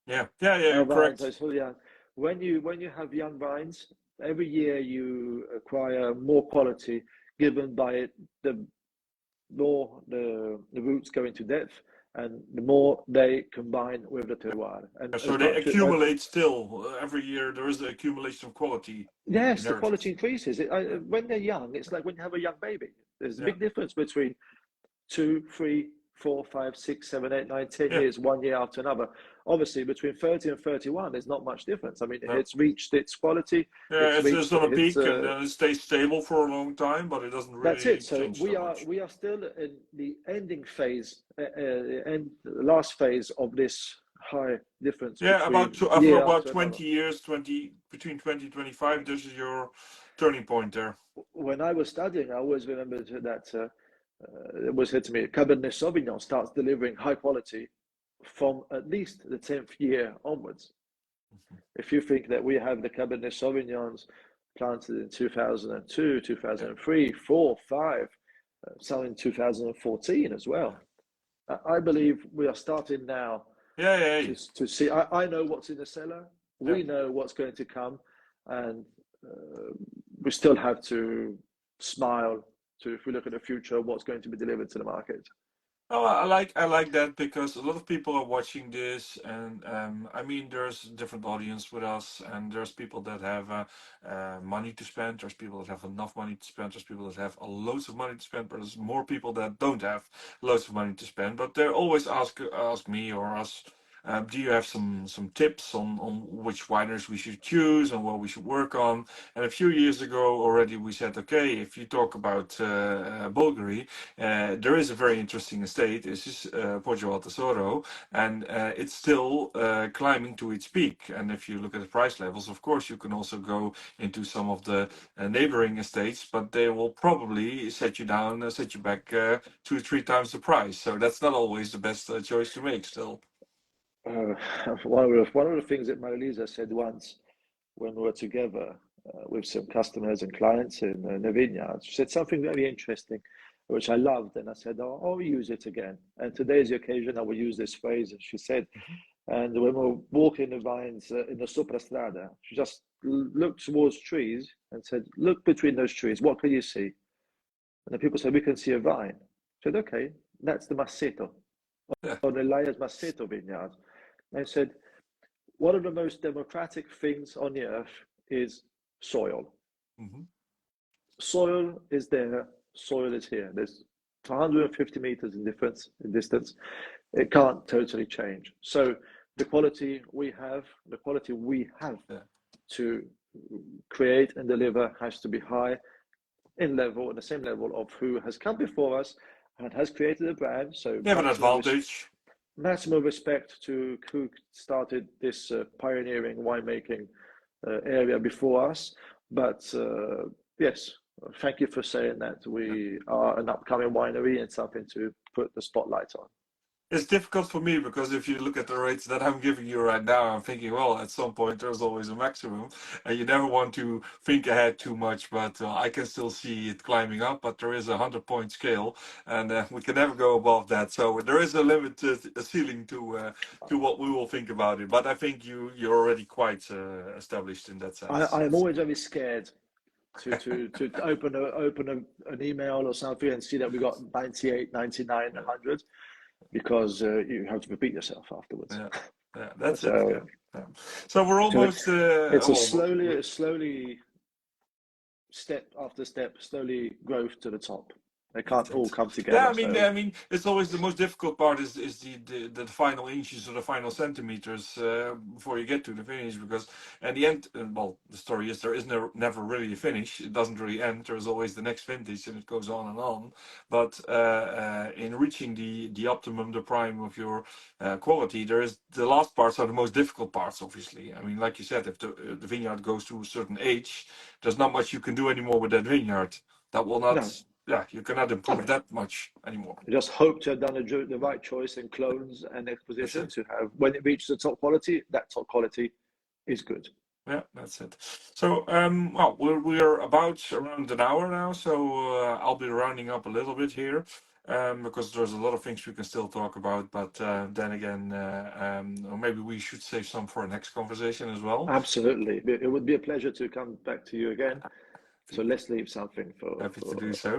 Yeah, Our correct. vines are still young. When you have young vines, every year you acquire more quality, given by the more the roots go into depth, and the more they combine with the terroir. And So as they much accumulate still. Every year there is the accumulation of quality. yes, the Inherited. quality increases. When they're young, it's like when you have a young baby. There's a big difference between 2, 3, 4, 5, 6, 7, 8, 9, 10 years, 1 year after another. Obviously, between 30 and 31, there's not much difference. I mean, it's reached its quality. Yeah, it's Reached on a peak, its. and then it stays stable for a long time, but it doesn't That's really it. So change so much. we are still in the ending phase, and last phase of this high difference Yeah, between for year about after another. 20 years, between 20 and 25, this is your turning point there. When I was studying, I always remembered that it was said to me, Cabernet Sauvignon starts delivering high quality from at least the 10th year onwards. If you think that we have the Cabernet Sauvignons planted in 2002, 2003, 4, 5, some in 2014 as well. I believe we are starting now to see. I know what's in the cellar. We know what's going to come, and we still have to smile to, if we look at the future, what's going to be delivered to the market. Oh, I like that because a lot of people are watching this, and I mean, there's a different audience with us, and there's people that have money to spend. There's people that have enough money to spend. There's people that have loads of money to spend, but there's more people that don't have loads of money to spend. But they always ask me or us. Do you have some tips on which wineries we should choose and what we should work on? And a few years ago already we said, okay, if you talk about Bolgheri, there is a very interesting estate. It's just Poggio Al Tesoro, and it's still climbing to its peak. And if you look at the price levels, of course, you can also go into some of the neighboring estates, but they will probably set you back 2 or 3 times the price. So that's not always the best choice to make still. One of the things that Marilisa said once when we were together with some customers and clients in the vineyard, she said something very interesting, which I loved, and I said, "Oh, I'll use it again." And today is the occasion I will use this phrase. And she said, and when we were walking the vines in the Soprastrada, she just looked towards trees and said, "Look between those trees. What can you see?" And the people said, "We can see a vine." I said, "Okay, that's the Masseto." Yeah. on Elias Maceto vineyard. They said, one of the most democratic things on the earth is soil. Hmm. Soil is there, soil is here. There's 150 meters in distance. It can't totally change. So the quality we have, Yeah. to create and deliver has to be high in the same level of who has come before us and has created a brand. So You have an advantage. maximum respect to who started this pioneering winemaking area before us. But yes, thank you for saying that we are an upcoming winery and something to put the spotlight on. It's difficult for me because if you look at the rates that I'm giving you right now, I'm thinking, well, at some point there's always a maximum, and you never want to think ahead too much. But I can still see it climbing up. But there is a 100-point scale, and we can never go above that. So there is a limited a ceiling to what we will think about it. But I think you're already quite established in that sense. I am always very scared to an email or something and see that we got 98, 99, 100 because you have to repeat yourself afterwards. Yeah, yeah, that's it. So, Yeah, yeah. So we're so almost. it's a Well, slowly step after step, slowly growth to the top. They that's can't all it. come Yeah, together. I mean, So it's always the most difficult part is the final inches or the final centimeters before you get to the finish, because at the end, well, the story is there is never really a finish. It doesn't really end. There's always the next vintage, and it goes on and on. But in reaching the optimum, the prime of your quality, there is the last parts are the most difficult parts. Obviously, I mean, like you said, if the vineyard goes to a certain age, there's not much you can do anymore with that vineyard. That will not. no, Yeah, you cannot improve that much anymore. I just hope to have done the Yeah, right choice in clones and that's exposition it. to have when it reaches the top quality, that top quality is good. Yeah, that's it. So, well, we're about around an hour now, so I'll be rounding up a little bit here, because there's a lot of things we can still talk about. But then again, or maybe we should save some for our next conversation as well. Absolutely, it would be a pleasure to come back to you again. So let's leave something Happy to do for so.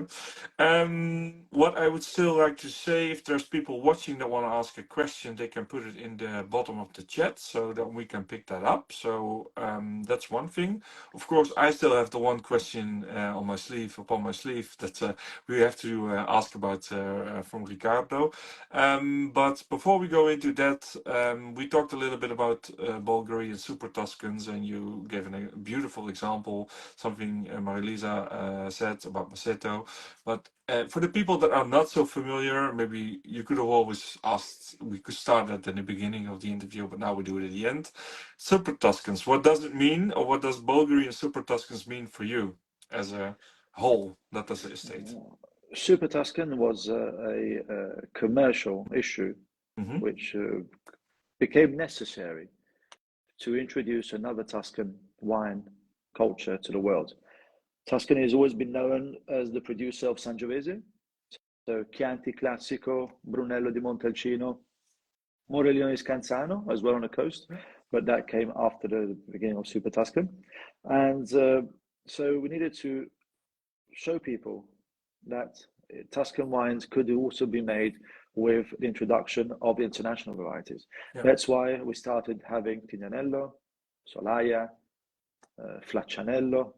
What I would still like to say, if there's people watching that want to ask a question, they can put it in the bottom of the chat so that we can pick that up. So that's one thing. Of course, I still have the one question upon my sleeve, that we have to ask about from Ricardo. But before we go into that, we talked a little bit about Bulgari and Super Tuscans, and you gave a beautiful example, something Marilisa said about Maceto. But for the people that are not so familiar, maybe you could have always asked, we could start that in the beginning of the interview, but now we do it at the end. Super Tuscans, what does it mean, or what does Bulgari and Super Tuscans mean for you as a whole, not as a estate? Super Tuscan was a commercial issue Hmm. which became necessary to introduce another Tuscan wine culture to the world. Tuscany has always been known as the producer of Sangiovese, so Chianti Classico, Brunello di Montalcino, Morellino Scanzano as well on the coast, but that came after the beginning of Super Tuscan. And so we needed to show people that Tuscan wines could also be made with the introduction of the international varieties. Yeah. That's why we started having Tignanello, Solaia, Flaccianello,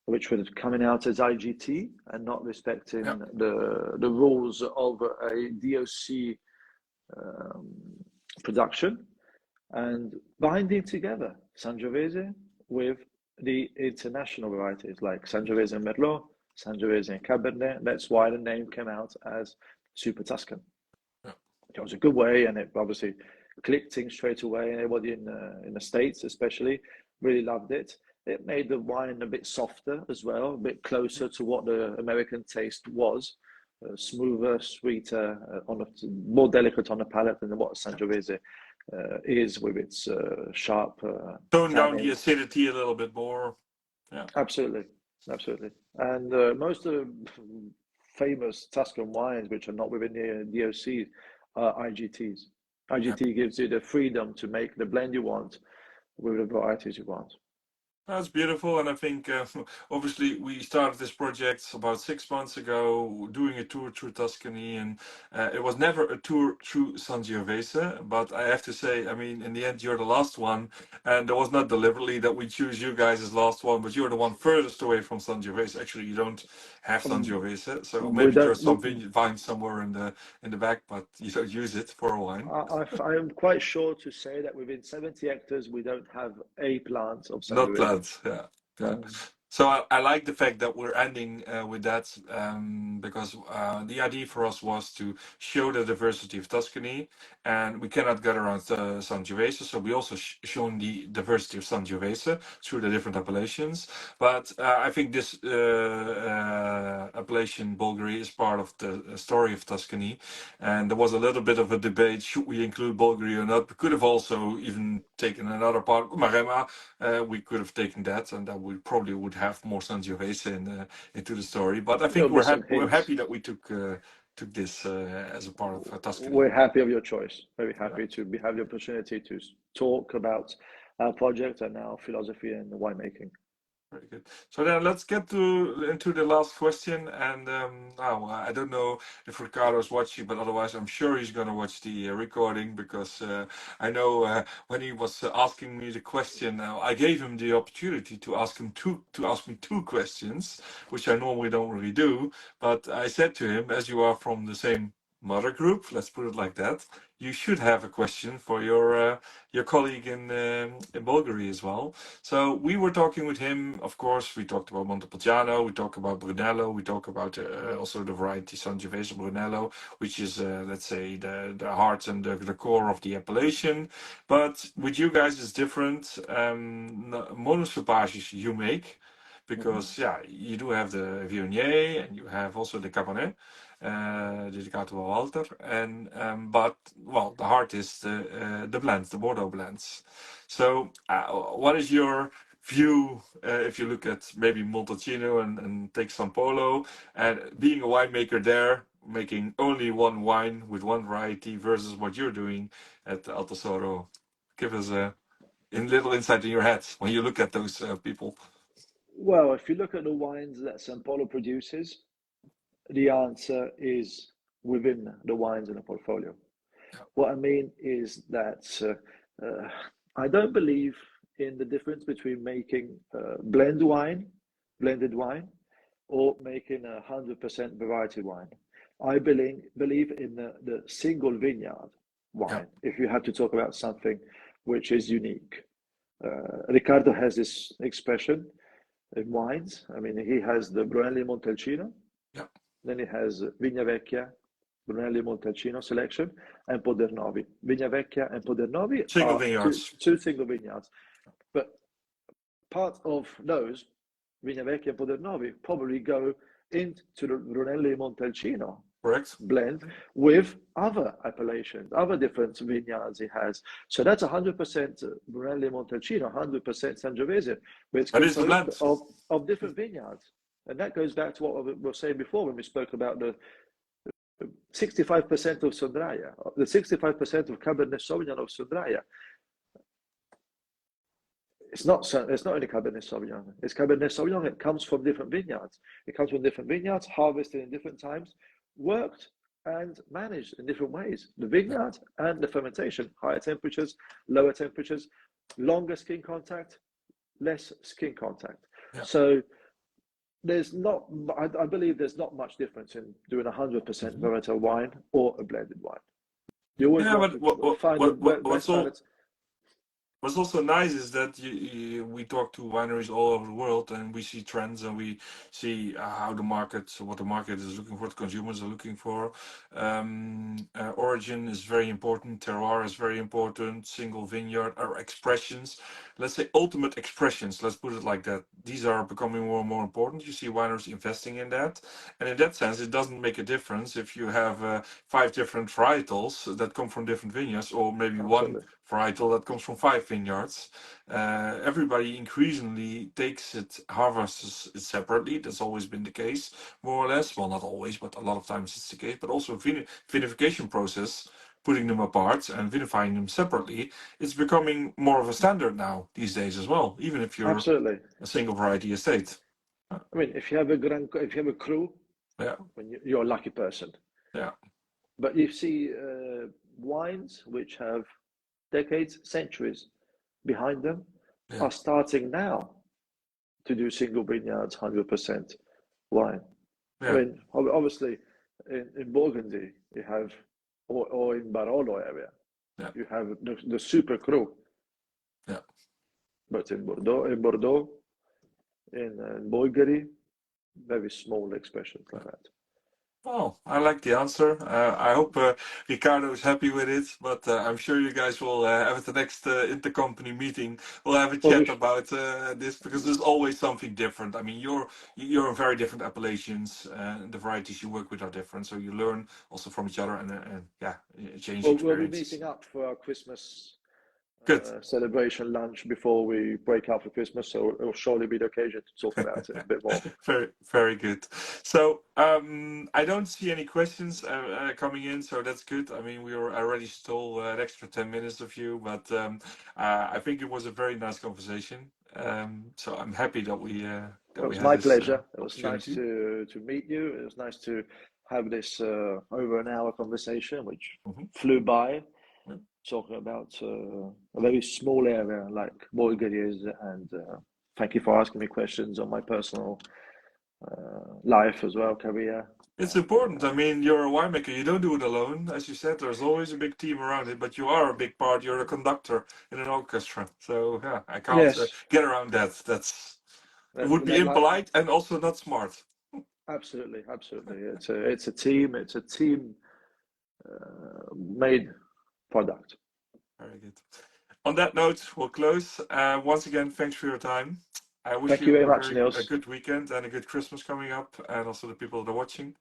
which were coming out as IGT and not respecting Yeah. the rules of a DOC production, and binding together Sangiovese with the international varieties like Sangiovese and Merlot, Sangiovese and Cabernet. That's why the name came out as Super Tuscan. Yeah. It was a good way, and it obviously clicked in straight away. Everybody in the States, especially, really loved it. It made the wine a bit softer as well, a bit closer to what the American taste was. Smoother, sweeter, more delicate on the palate than what Sangiovese is with its sharp Tone down the tannins. acidity a little bit more. Yeah. Absolutely, absolutely. And most of the famous Tuscan wines, which are not within the DOC, are IGTs. Yeah. IGT gives you the freedom to make the blend you want with the varieties you want. That's beautiful, and I think obviously we started this project about 6 months ago, doing a tour through Tuscany, and it was never a tour through Sangiovese. But I have to say, I mean, in the end, you're the last one, and it was not deliberately that we choose you guys as last one, but you're the one furthest away from Sangiovese. Actually, you don't have Um, Sangiovese, so we maybe there's don't. some vine somewhere in the back, but you don't use it for a wine. I am quite sure to say that within 70 hectares, we don't have a plant of Not Sangiovese. planned. Yeah. Yeah. Um, So I like the fact that we're ending with that because the idea for us was to show the diversity of Tuscany, and we cannot get around Sangiovese. So we also shown the diversity of Sangiovese through the different appellations. But I think this appellation Bolgheri is part of the story of Tuscany, and there was a little bit of a debate: should we include Bolgheri or not? We could have also even taken another part, Maremma. We could have taken that, and that we probably would have more Sangiovese into the story. But I there'll think be some we're hints. happy that we took this as a part of Tuscany. We're happy of your choice. Very Yeah. happy to have the opportunity to talk about our project and our philosophy and winemaking. Very good. So then let's get to into the last question. And now I don't know if Ricardo's watching, but otherwise I'm sure he's going to watch the recording because I know when he was asking me the question, I gave him the opportunity to ask me two questions, which I normally don't really do. But I said to him, as you are from the same mother group, let's put it like that, you should have a question for your colleague in Bulgaria as well. So we were talking with him. Of course, we talked about Montepulciano, we talked about Brunello, we talk about also the variety Sangiovese Brunello, which is let's say the heart and the core of the appellation. But with you guys, it's different. Monocepages you make, Mhm. because yeah, you do have the Viognier and you have also the Cabernet. Dedicato a Walter, and but well, the heart is the blends, the Bordeaux blends. So, what is your view if you look at maybe Montalcino and take San Polo and being a winemaker there, making only one wine with one variety versus what you're doing at Al Tesoro? Give us a little insight in your head when you look at those people. Well, if you look at the wines that San Polo produces, the answer is within the wines in the portfolio. Yeah, What I mean is that I don't believe in the difference between making blended wine, or making 100% variety wine. I believe in the single vineyard yeah, wine. If you have to talk about something which is unique, Ricardo has this expression in wines. I mean, he has the Brunelli Montalcino, yeah. then he has Vigna Vecchia, Brunelli Montalcino selection, and Podernovi. Vigna Vecchia and Podernovi Single are vineyards. two single vineyards. But part of those, Vigna Vecchia and Podernovi, probably go into the Brunelli Montalcino Correct. blend with other appellations, other different vineyards he has. So that's 100% Brunelli Montalcino, 100% Sangiovese, but it's That is the composed blend. of different vineyards. And that goes back to what we were saying before when we spoke about the 65% of Sondraia, the 65% of Cabernet Sauvignon of Sondraia. It's not only Cabernet Sauvignon. It's Cabernet Sauvignon. It comes from different vineyards. It comes from different vineyards, harvested in different times, worked and managed in different ways. The Yeah, vineyard and the fermentation, higher temperatures, lower temperatures, longer skin contact, less skin contact. yeah. So there's not. I believe there's not much difference in doing 100% Mhm. varietal wine or a blended wine. You always Yeah, want but to find the what's best balance. what's also nice is that we talk to wineries all over the world, and we see trends, and we see how the market, what the market is looking for, what consumers are looking for. Origin is very important, terroir is very important, single vineyard, or expressions. Let's say ultimate expressions. Let's put it like that. These are becoming more and more important. You see wineries investing in that, and in that sense, it doesn't make a difference if you have five different varietals that come from different vineyards, or maybe one Absolutely. varietal that comes from five vineyards. Everybody increasingly takes it, harvests it separately. That's always been the case, more or less. Well, not always, but a lot of times it's the case. But also vinification process putting them apart and vinifying them separately, it's becoming more of a standard now these days as well, even if you're Absolutely. a single variety estate. I mean, if you have a crew, Yeah, you're a lucky person. yeah, But you see wines which have decades, centuries behind them yeah, are starting now to do single vineyards, 100% wine. I yeah, mean, obviously, in Burgundy, you have, or in Barolo area, yeah, you have the super cru. yeah. But in Bordeaux, in Bolgheri, very small expressions like that. Well, I like the answer. I hope Ricardo is happy with it, but I'm sure you guys will have at the next intercompany meeting. We'll have a Well, chat about this because there's always something different. I mean, you're in very different appellations. The varieties you work with are different, so you learn also from each other and yeah, change we'll be experiences. meeting up for our Christmas Good. celebration lunch before we break up for Christmas, so it will surely be the occasion to talk about it a bit more. Very, very good. So I don't see any questions coming in, so that's good. I mean, we already stole an extra 10 minutes of you, but I think it was a very nice conversation. So I'm happy that we It was had my this pleasure. It was nice opportunity. to meet you. It was nice to have this over an hour conversation, which Mhm. flew by, Yeah. talking about a very small area like Bolgheri is. And thank you for asking me questions on my personal life as well, career. It's And important. I mean, you're a winemaker. You don't do it alone. As you said, there's always a big team around it, but you are a big part. You're a conductor in an orchestra. So yeah, I can't yes, get around that. It would be like impolite and also not smart. absolutely, absolutely. It's a team. It's a team made product. Very good. On that note, we'll close. Once again, thanks for your time. I wish Thank you you very a much, a Niels. good weekend and a good Christmas coming up, and also the people that are watching.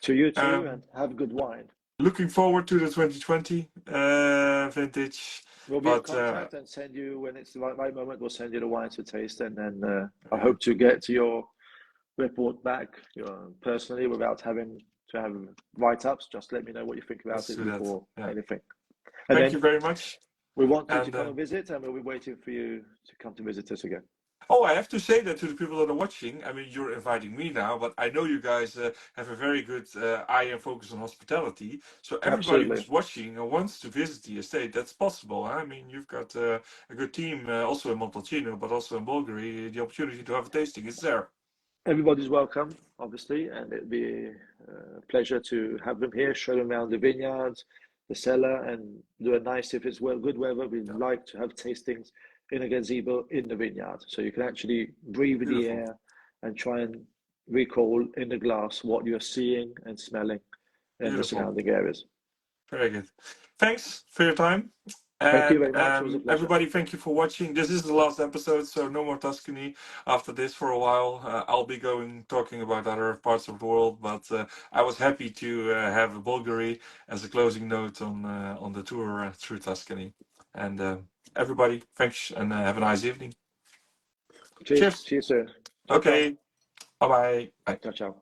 To you too, and Um, have good wine. Looking forward to the 2020 vintage, We'll be in but contact and send you when it's the right moment. We'll send you the wine to taste, and then I very hope good. to get to your report back personally without having to have write-ups. Just let me know what you think about Let's it do that. before Yeah. anything. And Thank you then very much. we want you to And come and visit, and we'll be waiting for you to come to visit us again. oh, I have to say that to the people that are watching. I mean, you're inviting me now, but I know you guys have a very good eye and focus on hospitality. So everybody Absolutely. who's watching and wants to visit the estate, that's possible. Huh? I mean, you've got a good team also in Montalcino, but also in Bulgari. The opportunity to have a tasting is there. Everybody's welcome, obviously, and it'd be a pleasure to have them here, show them around the vineyards, the cellar, and do a nice, if it's good weather, we Yeah, like to have tastings in a gazebo in the vineyard. So you can actually breathe the beautiful. air and try and recall in the glass what you're seeing and smelling in the Beautiful. surrounding areas. Very good. Thanks for your time. Thank you And very much. It was a pleasure. everybody, thank you for watching. This is the last episode, so no more Tuscany after this for a while. I'll be talking about other parts of the world, but I was happy to have Bulgari as a closing note on the tour through Tuscany. And everybody, thanks, and have a nice evening. Cheers. Cheers. See you soon. Ciao, ciao. Okay. Bye-bye. Bye. Ciao, ciao.